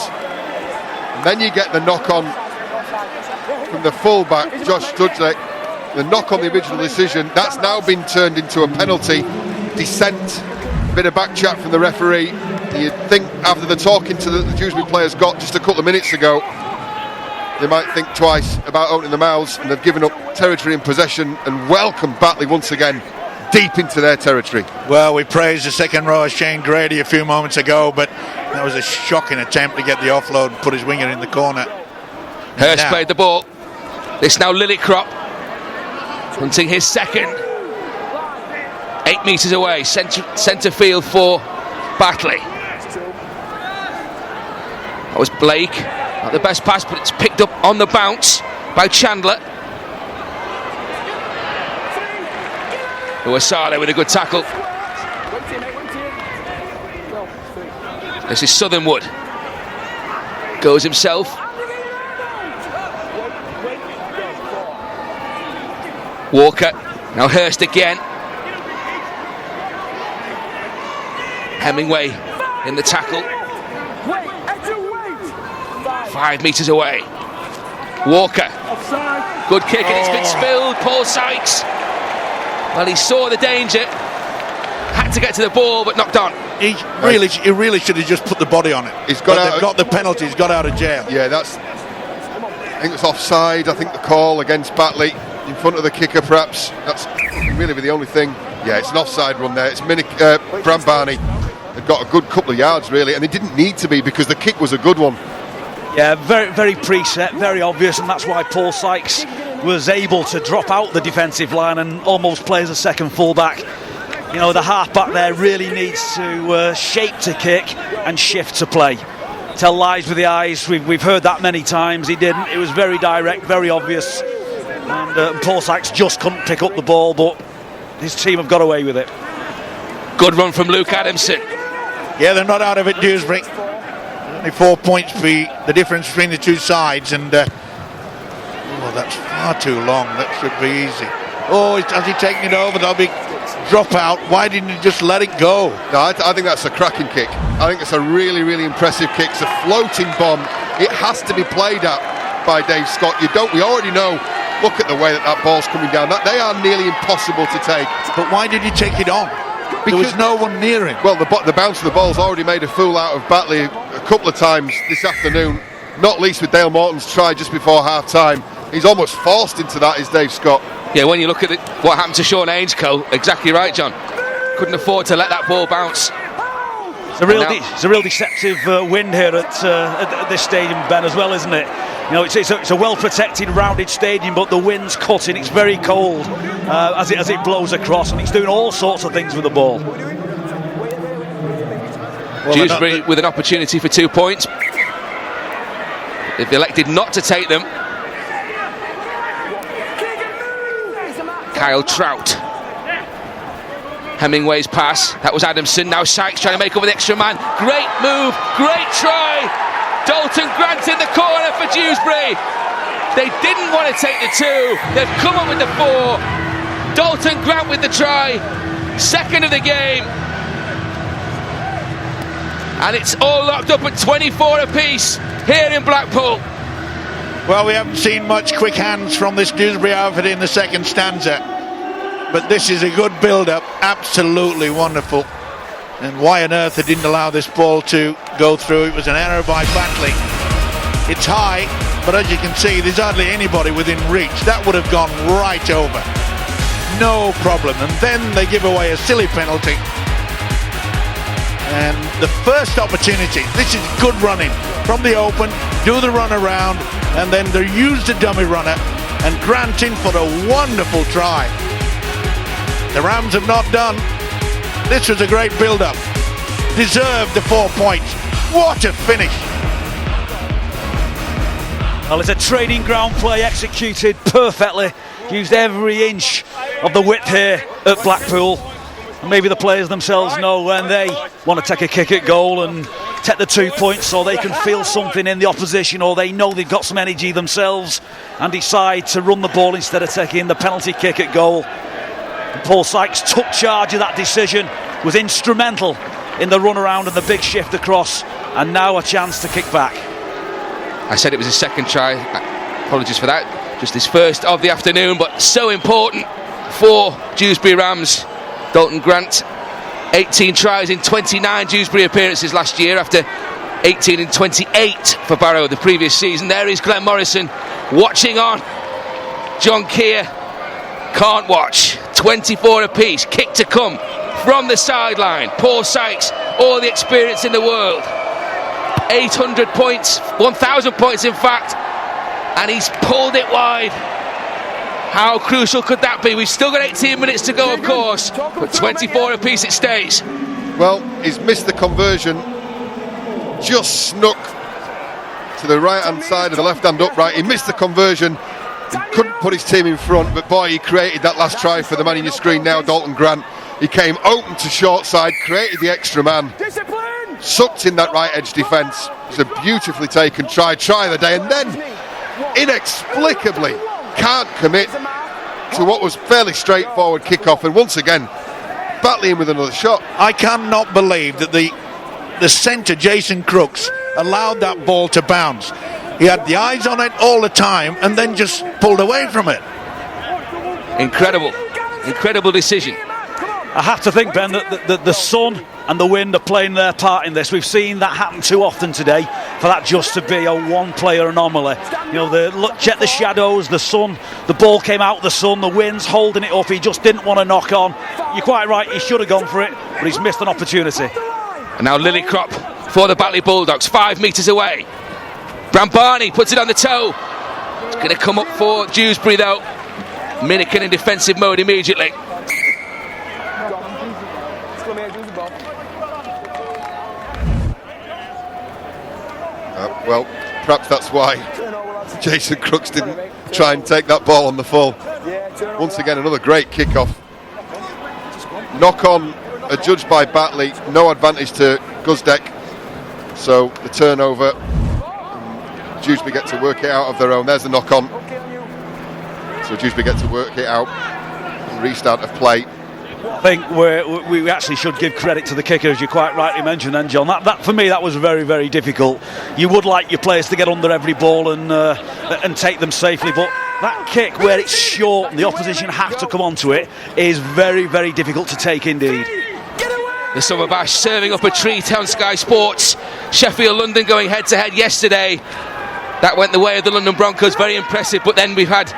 and then you get the knock on from the full-back, Josh Studley. The knock on the original decision, that's now been turned into a penalty. Dissent, bit of back chat from the referee. You'd think after the talking to the Dewsbury players got just a couple of minutes ago, they might think twice about opening their mouths, and they've given up territory and possession and welcomed Batley once again deep into their territory. Well, we praised the second rower Shane Grady a few moments ago, but that was a shocking attempt to get the offload and put his winger in the corner. Hurst played the ball. This now Lillicrop hunting his second. 8 metres away, centre field for Batley. That was Blake. Not the best pass, but it's picked up on the bounce by Chandler. Uwasale with a good tackle. This is Southernwood. Goes himself. Walker. Now Hurst again. Hemingway in the tackle. 5 metres away. Walker. Good kick, and it's been spilled. Paul Sykes. Well, he saw the danger. Had to get to the ball, but knocked on. He really should have just put the body on it. He's got out. They've got the penalty. He's got out of jail. Yeah, I think it's offside. I think the call against Batley in front of the kicker, perhaps. That's really the only thing. Yeah, it's an offside run there. It's Bram Barney. They've got a good couple of yards, really, and they didn't need to be because the kick was a good one. Yeah, very, very preset, very obvious, and that's why Paul Sykes was able to drop out the defensive line and almost play as a second fullback. You know, the half-back there really needs to shape to kick and shift to play. Tell lies with the eyes, we've heard that many times. He didn't. It was very direct, very obvious. And Paul Sykes just couldn't pick up the ball, but his team have got away with it. Good run from Luke Adamson. Yeah, they're not out of it, Dewsbury. Only 4 points be the difference between the two sides, and that's far too long. That should be easy. Oh, has he taken it over? That'll be drop out. Why didn't he just let it go? No, I think that's a cracking kick. I think it's a really, really impressive kick. It's a floating bomb. It has to be played at by Dave Scott. We already know. Look at the way that ball's coming down. They are nearly impossible to take. But why did he take it on? There was no one near him. Well, the bounce of the ball's already made a fool out of Batley a couple of times this afternoon, not least with Dale Morton's try just before half-time. He's almost forced into that, is Dave Scott. Yeah, when you look at what happened to Sean Ainscoe, exactly right, John. Couldn't afford to let that ball bounce. It's a real deceptive wind here at this stadium, Ben, as well, isn't it? You know, it's a well-protected, rounded stadium, but the wind's cutting. It's very cold as it blows across, and it's doing all sorts of things with the ball. Well, Dewsbury with an opportunity for 2 points. They've elected not to take them. Kyle Trout. Hemingway's pass. That was Adamson. Now Sykes trying to make up with the extra man. Great move. Great try. Dalton Grant in the corner for Dewsbury. They didn't want to take the 2. They've come up with the 4. Dalton Grant with the try. Second of the game. And it's all locked up at 24 apiece here in Blackpool. Well, we haven't seen much quick hands from this Dewsbury outfit in the second stanza, but this is a good build-up, absolutely wonderful. And why on earth they didn't allow this ball to go through? It was an error by Batley. It's high, but as you can see, there's hardly anybody within reach. That would have gone right over. No problem. And then they give away a silly penalty. And the first opportunity, this is good running from the open, do the run around, and then they use the dummy runner, and Grant in for a wonderful try. The Rams have not done. This was a great build-up. Deserved the 4 points. What a finish. Well, it's a training ground play executed perfectly. Used every inch of the width here at Blackpool. And maybe the players themselves know when they want to take a kick at goal and take the 2 points, so they can feel something in the opposition, or they know they've got some energy themselves and decide to run the ball instead of taking the penalty kick at goal. And Paul Sykes took charge of that decision, was instrumental in the run around and the big shift across, and now a chance to kick back. I said it was his second try. Apologies for that. Just his first of the afternoon, but so important for Dewsbury Rams. Dalton Grant, 18 tries in 29 Dewsbury appearances last year, after 18 in 28 for Barrow the previous season. There is Glenn Morrison watching on. John Keir can't watch. 24 apiece. Kick to come from the sideline. Paul Sykes, all the experience in the world. 800 points, 1,000 points in fact, and he's pulled it wide. How crucial could that be? We've still got 18 minutes to go, of course, but 24 apiece it stays. Well, he's missed the conversion. Just snuck to the right-hand side of the left-hand upright. He missed the conversion. He couldn't put his team in front, but boy, he created that last try for the man in your screen now, Dalton Grant. He came open to short side, created the extra man, sucked in that right edge defence. It's a beautifully taken try of the day, and then inexplicably can't commit to what was fairly straightforward kick-off, and once again Batley in with another shot. I cannot believe that the centre Jason Crooks allowed that ball to bounce. He had the eyes on it all the time and then just pulled away from it. Incredible decision. I have to think, Ben, that the sun and the wind are playing their part in this. We've seen that happen too often today for that just to be a one-player anomaly. You know, check the shadows, the sun, the ball came out the sun, the wind's holding it up. He just didn't want to knock on. You're quite right, he should have gone for it, but he's missed an opportunity. And now Lillicrop for the Batley Bulldogs, 5 metres away. Brambani puts it on the toe. Going to come up for Dewsbury though. Minikin in defensive mode immediately. Well, perhaps that's why Jason Crooks didn't try and take that ball on the full. Once again, another great kick-off. Knock on adjudged by Batley, no advantage to Guzdeck. So the turnover, Dewsbury get to work it out of their own. There's the knock on. So Dewsbury get to work it out. Restart of play. I think we actually should give credit to the kicker, as you quite rightly mentioned then, John. That for me, that was very, very difficult. You would like your players to get under every ball and take them safely, but that kick where it's short and the opposition have to come onto it is very, very difficult to take indeed. The Summer Bash serving up a treat on Sky Sports. Sheffield London going head to head yesterday. That went the way of the London Broncos, very impressive, but then we've had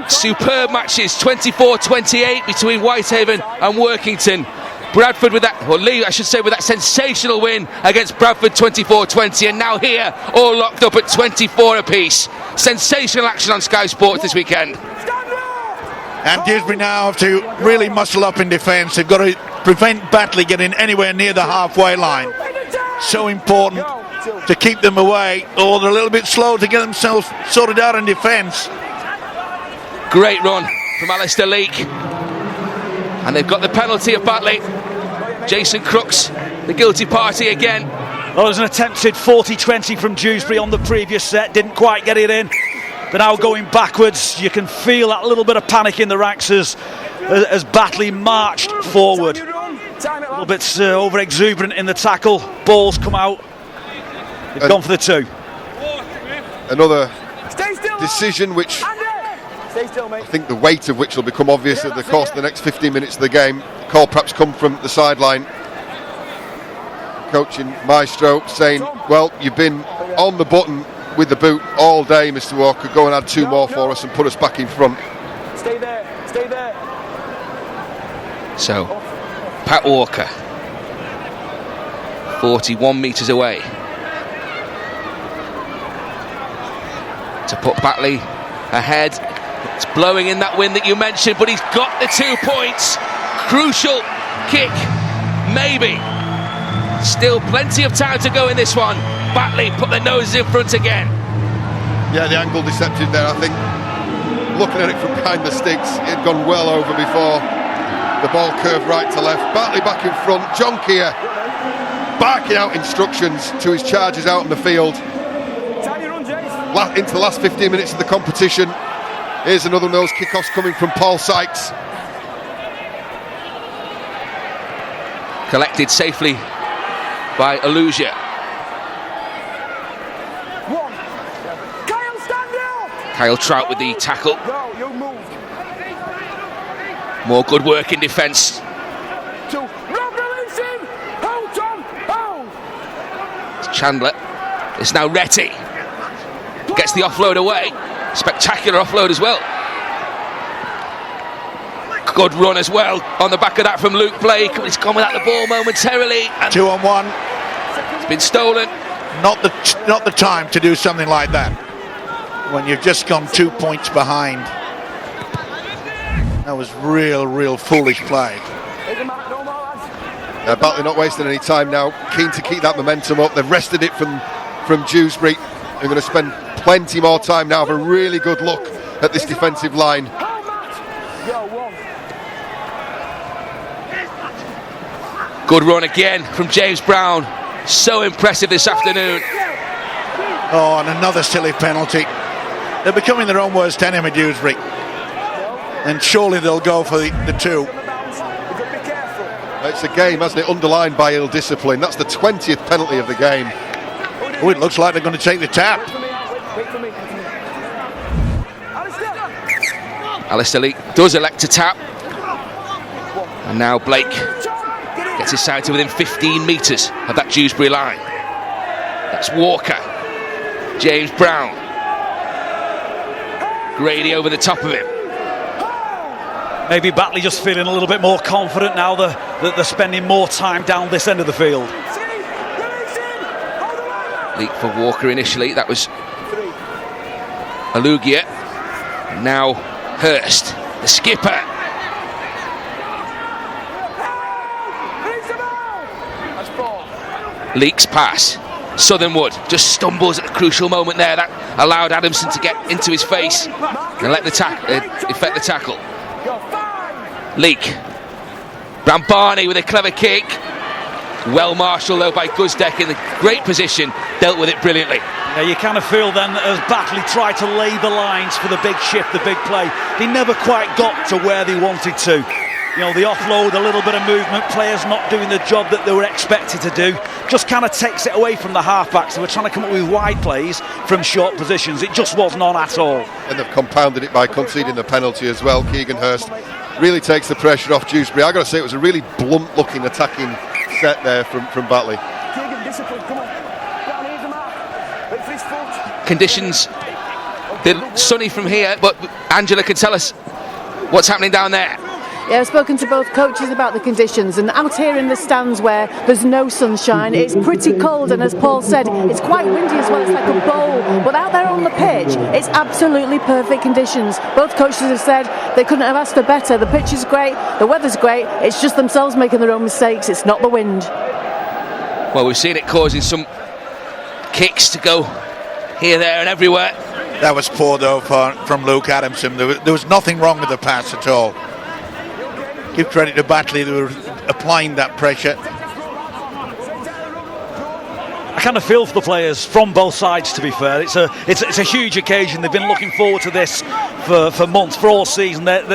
superb matches, 24-28 between Whitehaven and Workington. Bradford with that, or Lee I should say, with that sensational win against Bradford 24-20, and now here all locked up at 24 apiece. Sensational action on Sky Sports this weekend. And Dewsbury now have to really muscle up in defence. They've got to prevent Batley getting anywhere near the halfway line. So important to keep them away, or they're a little bit slow to get themselves sorted out in defence. Great run from Alistair Leake. And they've got the penalty of Batley. Jason Crooks, the guilty party again. Well, there's an attempted 40-20 from Dewsbury on the previous set. Didn't quite get it in. They're now going backwards. You can feel that little bit of panic in the ranks as Batley marched forward. A little bit over-exuberant in the tackle. Balls come out. They've gone for the two. Another decision which I think the weight of which will become obvious over the course of the next 15 minutes of the game. Call perhaps come from the sideline. Coaching Maestro saying, well, you've been on the button with the boot all day, Mr. Walker. Go and add two more for us and put us back in front. Stay there, stay there. So, Pat Walker, 41 metres away, to put Batley ahead. It's blowing in that wind that you mentioned, but he's got the 2 points. Crucial kick, maybe. Still plenty of time to go in this one. Batley put their noses in front again. Yeah, the angle deceptive there, I think. Looking at it from behind the sticks, it had gone well over before. The ball curved right to left. Batley back in front. John Keir barking out instructions to his charges out on the field. Into the last 15 minutes of the competition. Here's another of those kickoffs coming from Paul Sykes. Collected safely by Alusia. Kyle Trout with the tackle. More good work in defence. It's Chandler. It's now Retty. Gets the offload away. Spectacular offload as well. Good run as well on the back of that from Luke Blake. He's gone without the ball momentarily. 2-on-1. It's been stolen. Not the time to do something like that when you've just gone 2 points behind. That was real foolish play. Batley not wasting any time now. Keen to keep that momentum up. They've rested it from Dewsbury. They're going to spend plenty more time now. Have a really good look at this defensive line. Good run again from James Brown. So impressive this afternoon. Oh, and another silly penalty. They're becoming their own worst enemy, Dewsbury. And surely they'll go for the two. It's a game, hasn't it, underlined by ill discipline. That's the 20th penalty of the game. Oh, it looks like they're going to take the tap. Alistair Leake does elect to tap. And now Blake gets his side to within 15 metres of that Dewsbury line. That's Walker. James Brown. Grady over the top of him. Maybe Batley just feeling a little bit more confident now that they're spending more time down this end of the field. Leak for Walker initially. That was Alugia. Now Hurst, the skipper. Leaks pass. Southernwood just stumbles at a crucial moment there. That allowed Adamson to get into his face and let the effect the tackle. Leak. Brambani with a clever kick. Well marshalled though by Guzdek in the great position. Dealt with it brilliantly. Yeah, you kind of feel then as Batley tried to lay the lines for the big shift, the big play, they never quite got to where they wanted to. You know, the offload, a little bit of movement, players not doing the job that they were expected to do, just kind of takes it away from the halfbacks. They were trying to come up with wide plays from short positions. It just wasn't on at all. And they've compounded it by conceding the penalty as well. Keegan Hurst really takes the pressure off Dewsbury. I've got to say it was a really blunt looking attacking set there from Batley. Conditions, they're sunny from here, but Angela can tell us what's happening down there. Yeah, I've spoken to both coaches about the conditions, and out here in the stands where there's no sunshine, it's pretty cold, and as Paul said, it's quite windy as well. It's like a bowl, but out there on the pitch, it's absolutely perfect conditions. Both coaches have said they couldn't have asked for better. The pitch is great, the weather's great, it's just themselves making their own mistakes. It's not the wind. Well, we've seen it causing some kicks to go here, there and everywhere. That was poor though from Luke Adamson. There was nothing wrong with the pass at all. Give credit to Batley, they were applying that pressure. I kind of feel for the players from both sides, to be fair. It's a huge occasion. They've been looking forward to this for months, for all season. That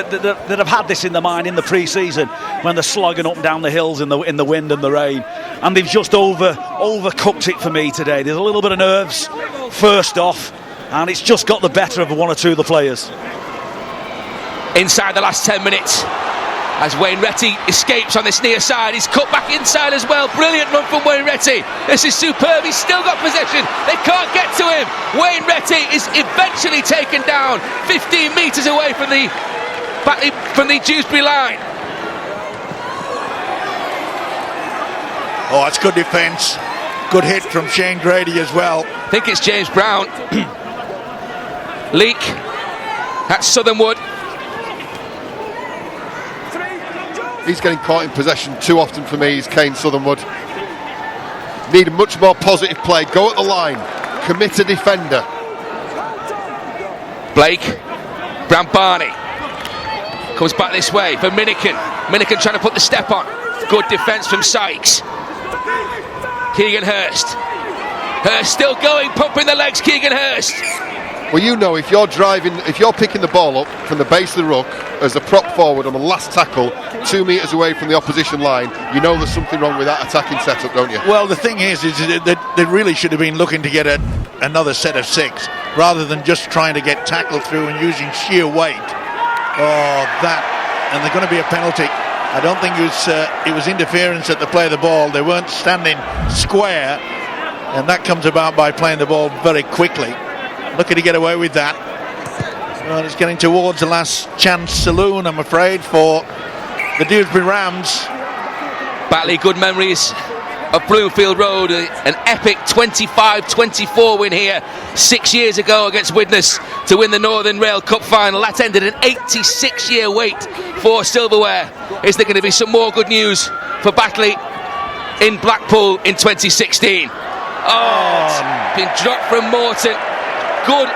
have had this in their mind in the pre-season when they're slogging up and down the hills in the wind and the rain. And they've just overcooked it for me today. There's a little bit of nerves first off, and it's just got the better of one or two of the players. Inside the last 10 minutes. As Wayne Retty escapes on this near side, he's cut back inside as well. Brilliant run from Wayne Retty. This is superb. He's still got possession. They can't get to him. Wayne Retty is eventually taken down 15 metres away from the Dewsbury line. Oh, it's good defence. Good hit from Shane Grady as well. I think it's James Brown. Leak. That's Southernwood. He's getting caught in possession too often for me. He's Kane Southernwood. Need a much more positive play. Go at the line. Commit a defender. Blake. Brambani. Comes back this way for Minikin. Minikin trying to put the step on. Good defence from Sykes. Keegan Hurst. Hurst still going, pumping the legs. Keegan Hurst. Well, you know, if you're picking the ball up from the base of the ruck as a prop forward on the last tackle, 2 metres away from the opposition line, you know there's something wrong with that attacking setup, don't you? Well, the thing is that they really should have been looking to get another set of 6 rather than just trying to get tackled through and using sheer weight. Oh, and they're going to be a penalty. I don't think it was interference at the play of the ball. They weren't standing square, and that comes about by playing the ball very quickly. Looking to get away with that. Well, it's getting towards the last chance saloon, I'm afraid, for the Dewsbury Rams. Batley, good memories of Bloomfield Road, an epic 25-24 win here 6 years ago against Widnes to win the Northern Rail Cup final. That ended an 86-year wait for silverware. Is there going to be some more good news for Batley in Blackpool in 2016? Oh, it's been dropped from Morton. Good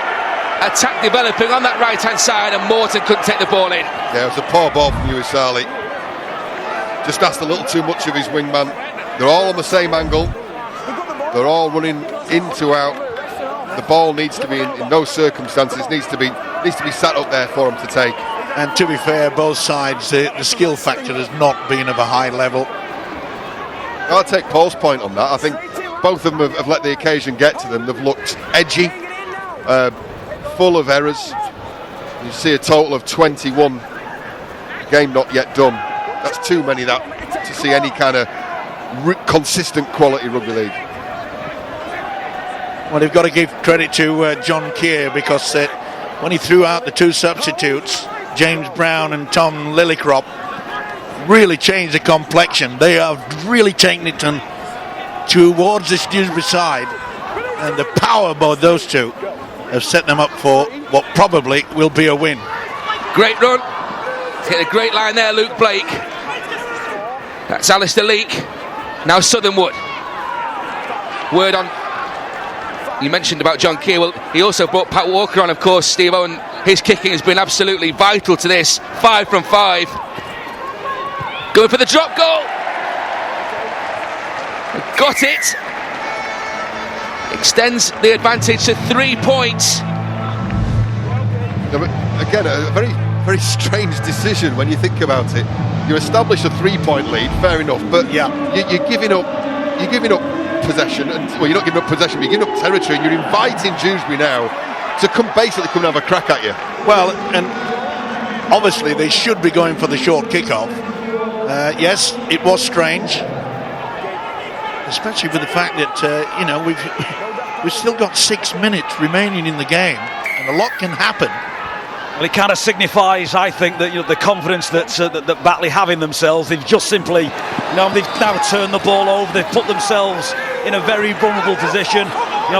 attack developing on that right-hand side, and Morton couldn't take the ball in. Yeah, it was a poor ball from Uisali. Just asked a little too much of his wingman. They're all on the same angle. They're all running in to out. The ball needs to be, in no circumstances, needs to be sat up there for him to take. And to be fair, both sides, the skill factor has not been of a high level. I'll take Paul's point on that. I think both of them have let the occasion get to them. They've looked edgy. Full of errors. You see a total of 21. Game not yet done. That's too many to see any kind of consistent quality rugby league. Well, they've got to give credit to John Keir, because when he threw out the 2 substitutes, James Brown and Tom Lillicrop, really changed the complexion. They are really taking it towards this Dewsbury side, and the power of both those two. have set them up for what probably will be a win. Great run. Hit a great line there, Luke Blake. That's Alistair Leake. Now Southernwood. Word on. You mentioned about John Keir. Well, he also brought Pat Walker on, of course, Steve Owen. His kicking has been absolutely vital to this. 5 from 5. Going for the drop goal. Got it. Extends the advantage to 3 points. No, but again, a very, very strange decision when you think about it. You establish a 3-point lead, fair enough, but yeah, you're giving up possession, and well, you're not giving up possession, but you're giving up territory, and you're inviting Dewsbury now to come and have a crack at you. Well, and obviously they should be going for the short kick-off. Yes, it was strange, especially with the fact that we've still got 6 minutes remaining in the game, and a lot can happen. Well, it kind of signifies, I think, that the confidence that Batley have in themselves. They've just simply, they've now turned the ball over. They've put themselves in a very vulnerable position.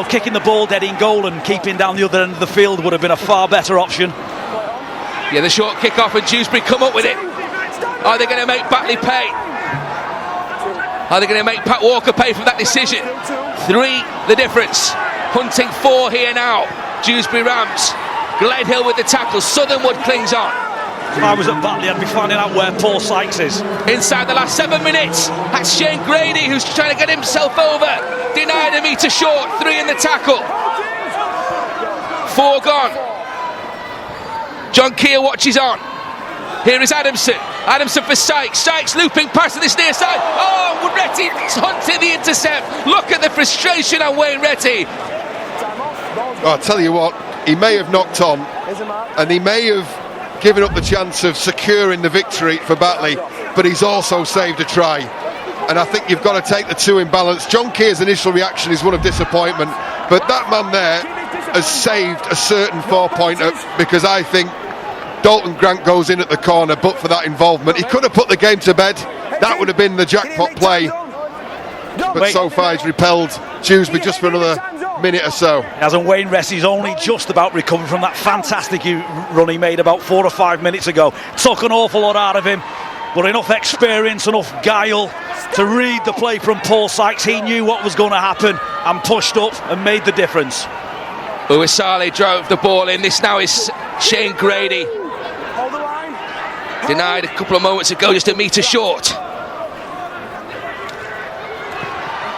Kicking the ball dead in goal and keeping down the other end of the field would have been a far better option. Yeah, the short kick-off and Dewsbury come up with it. Are they going to make Batley pay? Are they going to make Pat Walker pay for that decision? 3 the difference. Hunting 4 here now. Dewsbury Rams. Gledhill with the tackle. Southernwood clings on. If I was at Batley, I'd be finding out where Paul Sykes is. Inside the last 7 minutes, that's Shane Grady who's trying to get himself over. Denied a metre short. 3 in the tackle. 4 gone. John Keir watches on. Here is Adamson. Adamson for Sykes. Sykes looping past to this near side. Oh, Retty's hunting the intercept. Look at the frustration on Wayne Retty. Oh, I'll tell you what, he may have knocked on, and he may have given up the chance of securing the victory for Batley, but he's also saved a try. And I think you've got to take the 2 in balance. John Keir's initial reaction is one of disappointment, but that man there has saved a certain 4-pointer, because I think Dalton Grant goes in at the corner, but for that involvement. He could have put the game to bed. That would have been the jackpot play. But so far he's repelled Dewsbury just for another minute or so. As in Wayne Ressy's only just about recovered from that fantastic run he made about 4 or 5 minutes ago. Took an awful lot out of him, but enough experience, enough guile to read the play from Paul Sykes. He knew what was going to happen and pushed up and made the difference. Uwasale drove the ball in. This now is Shane Grady. Denied a couple of moments ago, just a metre short.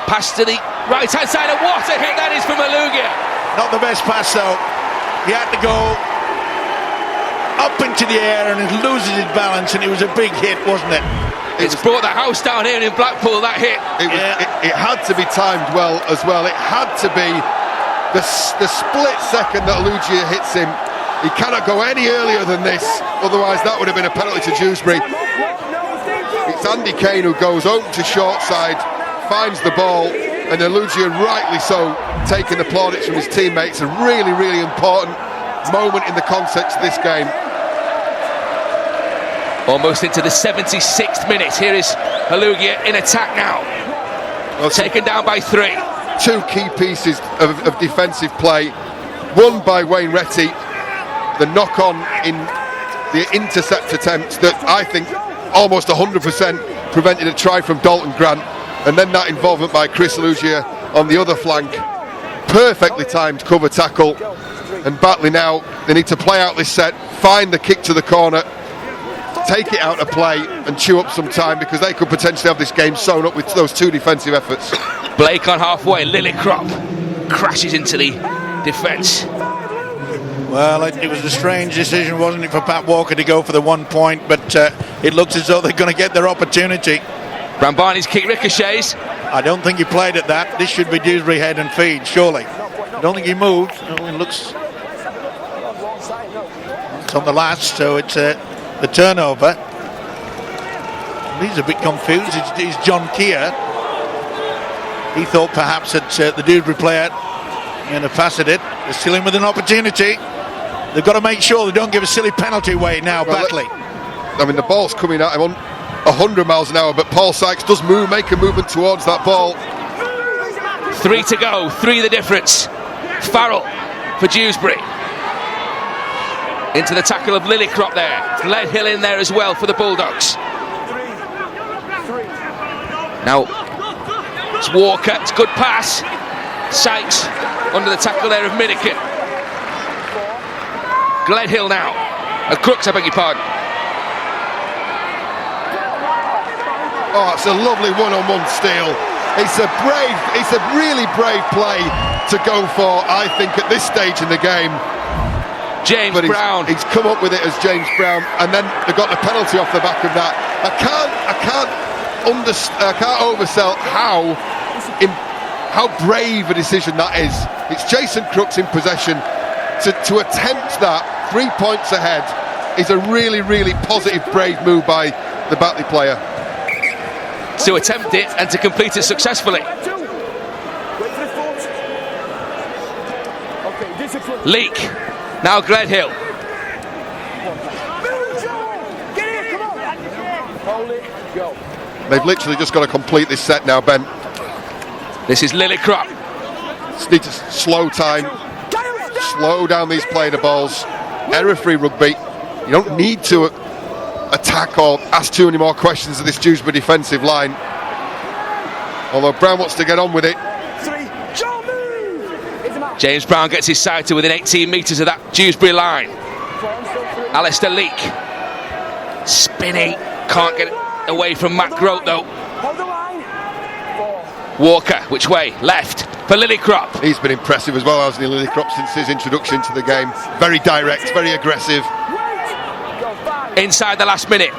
Pass to the right hand side, and what a hit that is from Alugia. Not the best pass though. He had to go up into the air and it loses his balance, and it was a big hit, wasn't it? It's brought the house down here in Blackpool, that hit. It had to be timed well as well. It had to be the split second that Alugia hits him. He cannot go any earlier than this, otherwise that would have been a penalty to Dewsbury. It's Andy Kane who goes home to short side, finds the ball, and Alugia, rightly so, taking the plaudits from his teammates. A really, really important moment in the context of this game. Almost into the 76th minute. Here is Alugia in attack now. Well, taken down by 3. 2 key pieces of defensive play. One by Wayne Retty, the knock-on in the intercept attempt that I think almost 100% prevented a try from Dalton Grant, and then that involvement by Chris Alugia on the other flank. Perfectly timed cover tackle, and Batley now, they need to play out this set, find the kick to the corner, take it out of play and chew up some time, because they could potentially have this game sewn up with those 2 defensive efforts. Blake on halfway, Lillicrop crashes into the defence. Well, it was a strange decision, wasn't it, for Pat Walker to go for the 1 point, but it looks as though they're going to get their opportunity. Brambani's kick ricochets. I don't think he played at that. This should be Dewsbury head and feed, surely. I don't think he moved. It looks... It's on the last, so it's the turnover. He's a bit confused. It's John Keir. He thought perhaps that the Dewsbury player going to pass it. They're still in with an opportunity. They've got to make sure they don't give a silly penalty away now, Batley. I mean, the ball's coming at him on 100 miles an hour, but Paul Sykes does make a movement towards that ball. 3 to go, 3 the difference. Farrell for Dewsbury. Into the tackle of Lillicrop there. Gledhill in there as well for the Bulldogs. Now, it's Walker, it's a good pass. Sykes under the tackle there of Minikin. Gledhill now. Crooks, I beg your pardon. Oh, it's a lovely one-on-one steal. It's a really brave play to go for, I think, at this stage in the game. James Brown. He's come up with it as James Brown, and then they got the penalty off the back of that. I can't oversell how brave a decision that is. It's Jason Crooks in possession. To attempt that 3 points ahead is a really, really positive, brave move by the Batley player. To attempt it and to complete it successfully. Leak. Now Gledhill. They've literally just got to complete this set now, Ben. This is Lillicrop. Just need to slow time, slow down these playing the balls. Error-free rugby. You don't need to attack or ask too many more questions of this Dewsbury defensive line. Although Brown wants to get on with it. James Brown gets his side to within 18 metres of that Dewsbury line. Alistair Leak. Spinning. Can't get away from Matt Grote though. Walker, which way? Left for Lillicrop. He's been impressive as well, hasn't he, Lillicrop, since his introduction to the game. Very direct, very aggressive. Inside the last minute.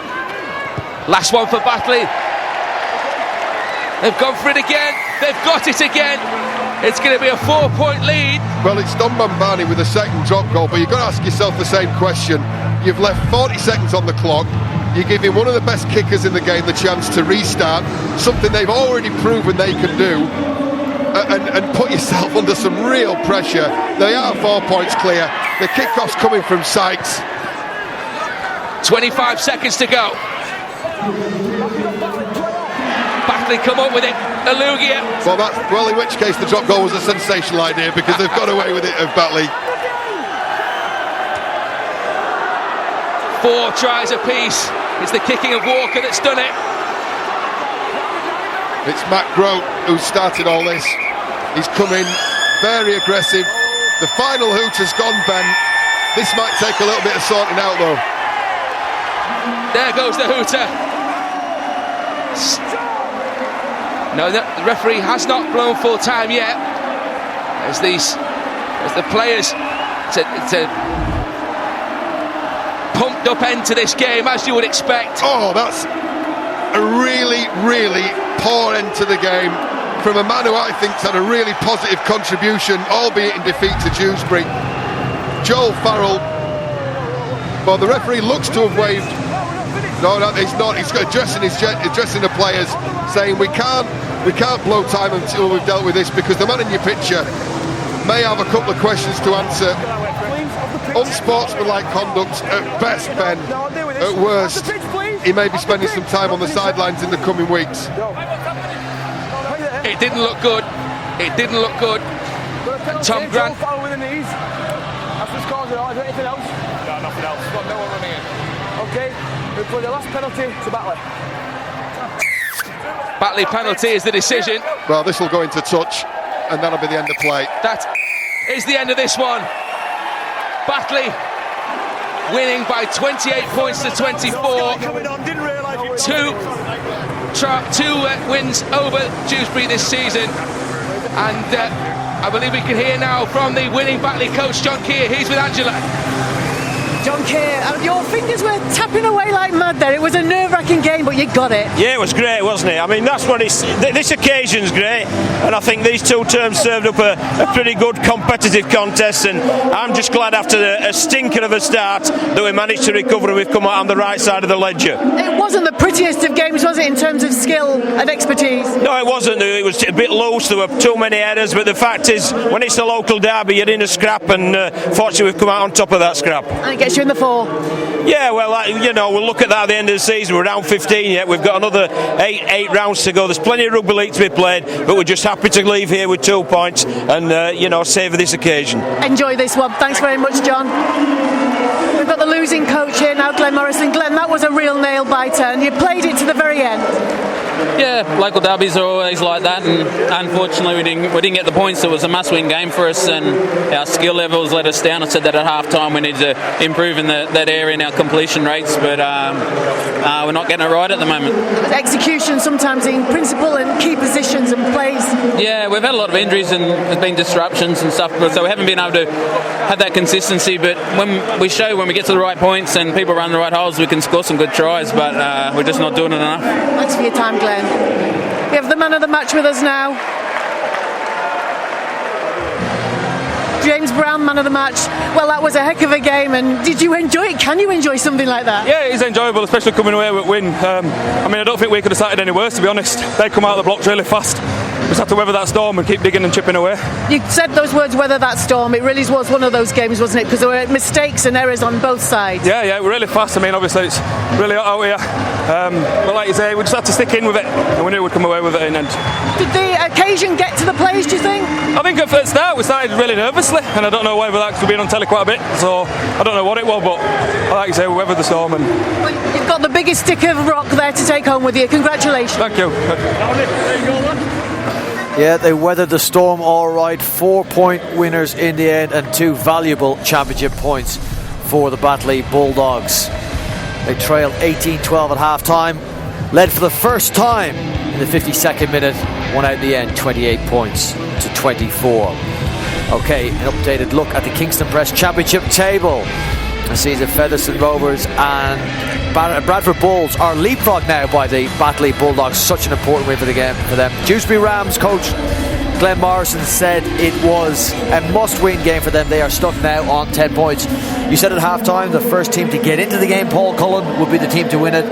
Last one for Batley. They've gone for it again. They've got it again. It's going to be a 4-point lead. Well, it's Don Bambani with a second drop goal, but you've got to ask yourself the same question. You've left 40 seconds on the clock. You're giving one of the best kickers in the game the chance to restart, something they've already proven they can do, and put yourself under some real pressure. They are 4 points clear. The kickoff's coming from Sykes. 25 seconds to go. Batley come up with it. Alugia. Well, in which case the drop goal was a sensational idea because they've got away with it of Batley. 4 tries apiece. It's the kicking of Walker that's done it. It's Matt Grote who started all this. He's come in very aggressive. The final hoot has gone, Ben. This might take a little bit of sorting out though. There goes the hooter. No, the referee has not blown full time yet. As the players to pumped up end to this game, as you would expect. Oh, that's a really, really poor end to the game from a man who I think's had a really positive contribution, albeit in defeat to Dewsbury. Joel Farrell. Well, the referee looks to have waved. No, he's not. He's addressing the players, saying we can't blow time until we've dealt with this because the man in your picture may have a couple of questions to answer. Unsportsmanlike conduct at best, Ben. At worst, he may be spending some time on the sidelines in the coming weeks. It didn't look good. It didn't look good. Tom Grant. Anything else? No, nothing else. Got no one running in. Okay, we'll play the last penalty to Batley. Batley penalty is the decision. Well, this will go into touch, and that'll be the end of play. That is the end of this one. Batley winning by 28 points to 24. Two wins over Dewsbury this season, and I believe we can hear now from the winning Batley coach, John Keir. He's with Angela. John Keir, your fingers were tapping away like mad there. It was a nerve-wracking game, but you got it. Yeah, it was great, wasn't it? I mean, that's what this occasion's great, and I think these two terms served up a pretty good competitive contest, and I'm just glad after a stinker of a start that we managed to recover and we've come out on the right side of the ledger. It wasn't the prettiest of games, was it, in terms of skill and expertise? No, it wasn't. It was a bit loose. There were too many errors. But the fact is, when it's a local derby, you're in a scrap, and fortunately, we've come out on top of that scrap. And it gets you in the 4. Yeah, well, we'll look at that at the end of the season. We're round 15 yet. We've got another eight rounds to go. There's plenty of rugby league to be played, but we're just happy to leave here with 2 points and savour this occasion. Enjoy this one. Thanks very much, John. We've got the losing coach here now, Glenn Morrison. Glenn, that was a real nail biter, and you played it to the very end. Yeah, local derbies are always like that, and unfortunately we didn't get the points. It was a must-win game for us, and our skill levels let us down. I said that at half-time we need to improve in that area in our completion rates, but we're not getting it right at the moment. Execution sometimes in principle and key positions and plays. Yeah, we've had a lot of injuries and there's been disruptions and stuff, so we haven't been able to have that consistency, but when we get to the right points and people run the right holes, we can score some good tries, but we're just not doing it enough. Thanks for your time, Glenn. We have the man of the match with us now. James Brown, man of the match. Well, that was a heck of a game, and did you enjoy it? Can you enjoy something like that? Yeah, it's enjoyable, especially coming away with a win. I don't think we could have started any worse, to be honest. They come out of the blocks really fast. We just have to weather that storm and keep digging and chipping away. You said those words, weather that storm. It really was one of those games, wasn't it? Because there were mistakes and errors on both sides. Yeah, we're really fast. Obviously it's really hot out here. But like you say, we just had to stick in with it, and we knew we'd come away with it in the end. Did the occasion get to the players, do you think? I think at first start we started really nervously, and I don't know whether that could be on telly quite a bit, so I don't know what it was, but like you say, we weathered the storm. And well, you've got the biggest stick of rock there to take home with you. Congratulations. Thank you. Yeah, they weathered the storm all right. 4-point winners in the end, and 2 valuable championship points for the Batley Bulldogs. They trailed 18-12 at half-time, led for the first time in the 52nd minute, won out in the end 28 points to 24. Okay, an updated look at the Kingston Press Championship table. I see the Featherstone Rovers and Bradford Bulls are leapfrogged now by the Batley Bulldogs. Such an important win for the game for them. Dewsbury Rams coach Glenn Morrison said it was a must-win game for them. They are stuck now on 10 points. You said at half-time the first team to get into the game, Paul Cullen, would be the team to win it.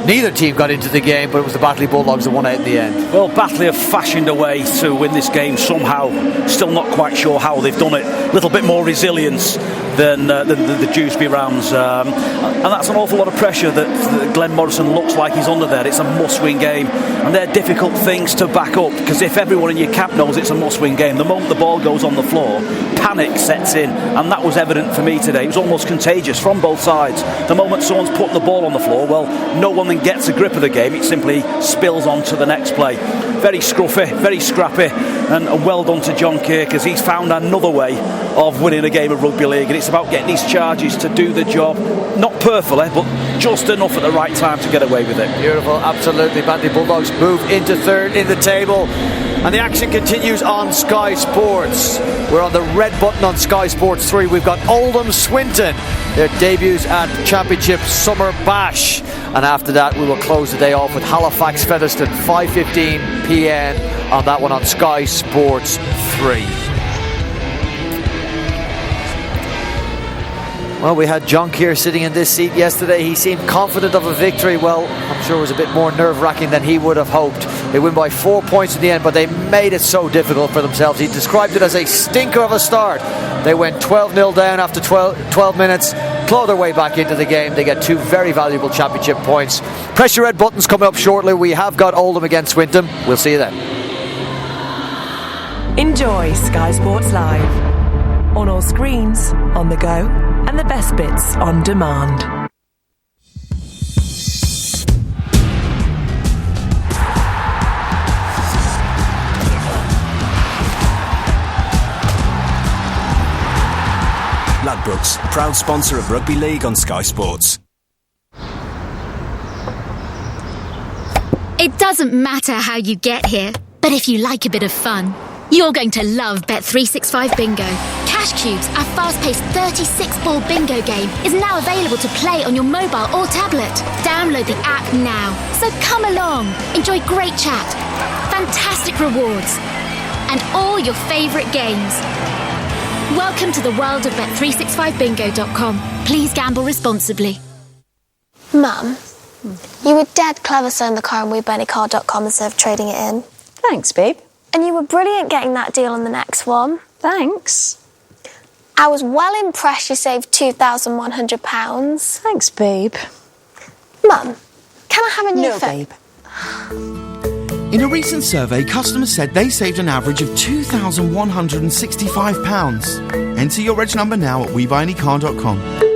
Neither team got into the game, but it was the Batley Bulldogs that won out in the end. Well, Batley have fashioned a way to win this game somehow. Still not quite sure how they've done it. A little bit more resilience than the Dewsbury Rams. And that's an awful lot of pressure that Glenn Morrison looks like he's under there. It's a must-win game. And they're difficult things to back up, because if everyone in your camp knows it's a must-win game, the moment the ball goes on the floor, panic sets in. And that was evident for me today. It was almost contagious from both sides. The moment someone's putting the ball on the floor, well, no one then gets a grip of the game. It simply spills on to the next play. Very scruffy, very scrappy, and well done to John Keir, because he's found another way of winning a game of rugby league, and it's about getting these charges to do the job, not perfectly, but just enough at the right time to get away with it. Beautiful, absolutely. Batley Bulldogs move into third in the table, and the action continues on Sky Sports. We're on the red button on Sky Sports 3. We've got Oldham Swinton, their debuts at Championship Summer Bash, and after that we will close the day off with Halifax Featherstone, 5:15 p.m. on that one on Sky Sports 3. Well, we had John Keir sitting in this seat yesterday. He seemed confident of a victory. Well, I'm sure it was a bit more nerve-wracking than he would have hoped. They win by 4 points in the end, but they made it so difficult for themselves. He described it as a stinker of a start. They went 12-0 down after 12 minutes, claw their way back into the game. They get 2 very valuable championship points. Press your red buttons coming up shortly. We have got Oldham against Swinton. We'll see you then. Enjoy Sky Sports Live on all screens, on the go, and the best bits on demand. Ladbrokes, proud sponsor of Rugby League on Sky Sports. It doesn't matter how you get here, but if you like a bit of fun, you're going to love Bet365 Bingo. Cash Cubes, our fast-paced 36-ball bingo game, is now available to play on your mobile or tablet. Download the app now. So come along, enjoy great chat, fantastic rewards, and all your favourite games. Welcome to the world of Bet365Bingo.com. Please gamble responsibly. Mum, You were dead clever selling the car on WeBuyAnyCar.com instead of trading it in. Thanks, babe. And you were brilliant getting that deal on the next one. Thanks. I was well impressed you saved £2,100. Thanks, babe. Mum, can I have a new No, phone? babe. In a recent survey, customers said they saved an average of £2,165. Enter your reg number now at WeBuyAnyCar.com.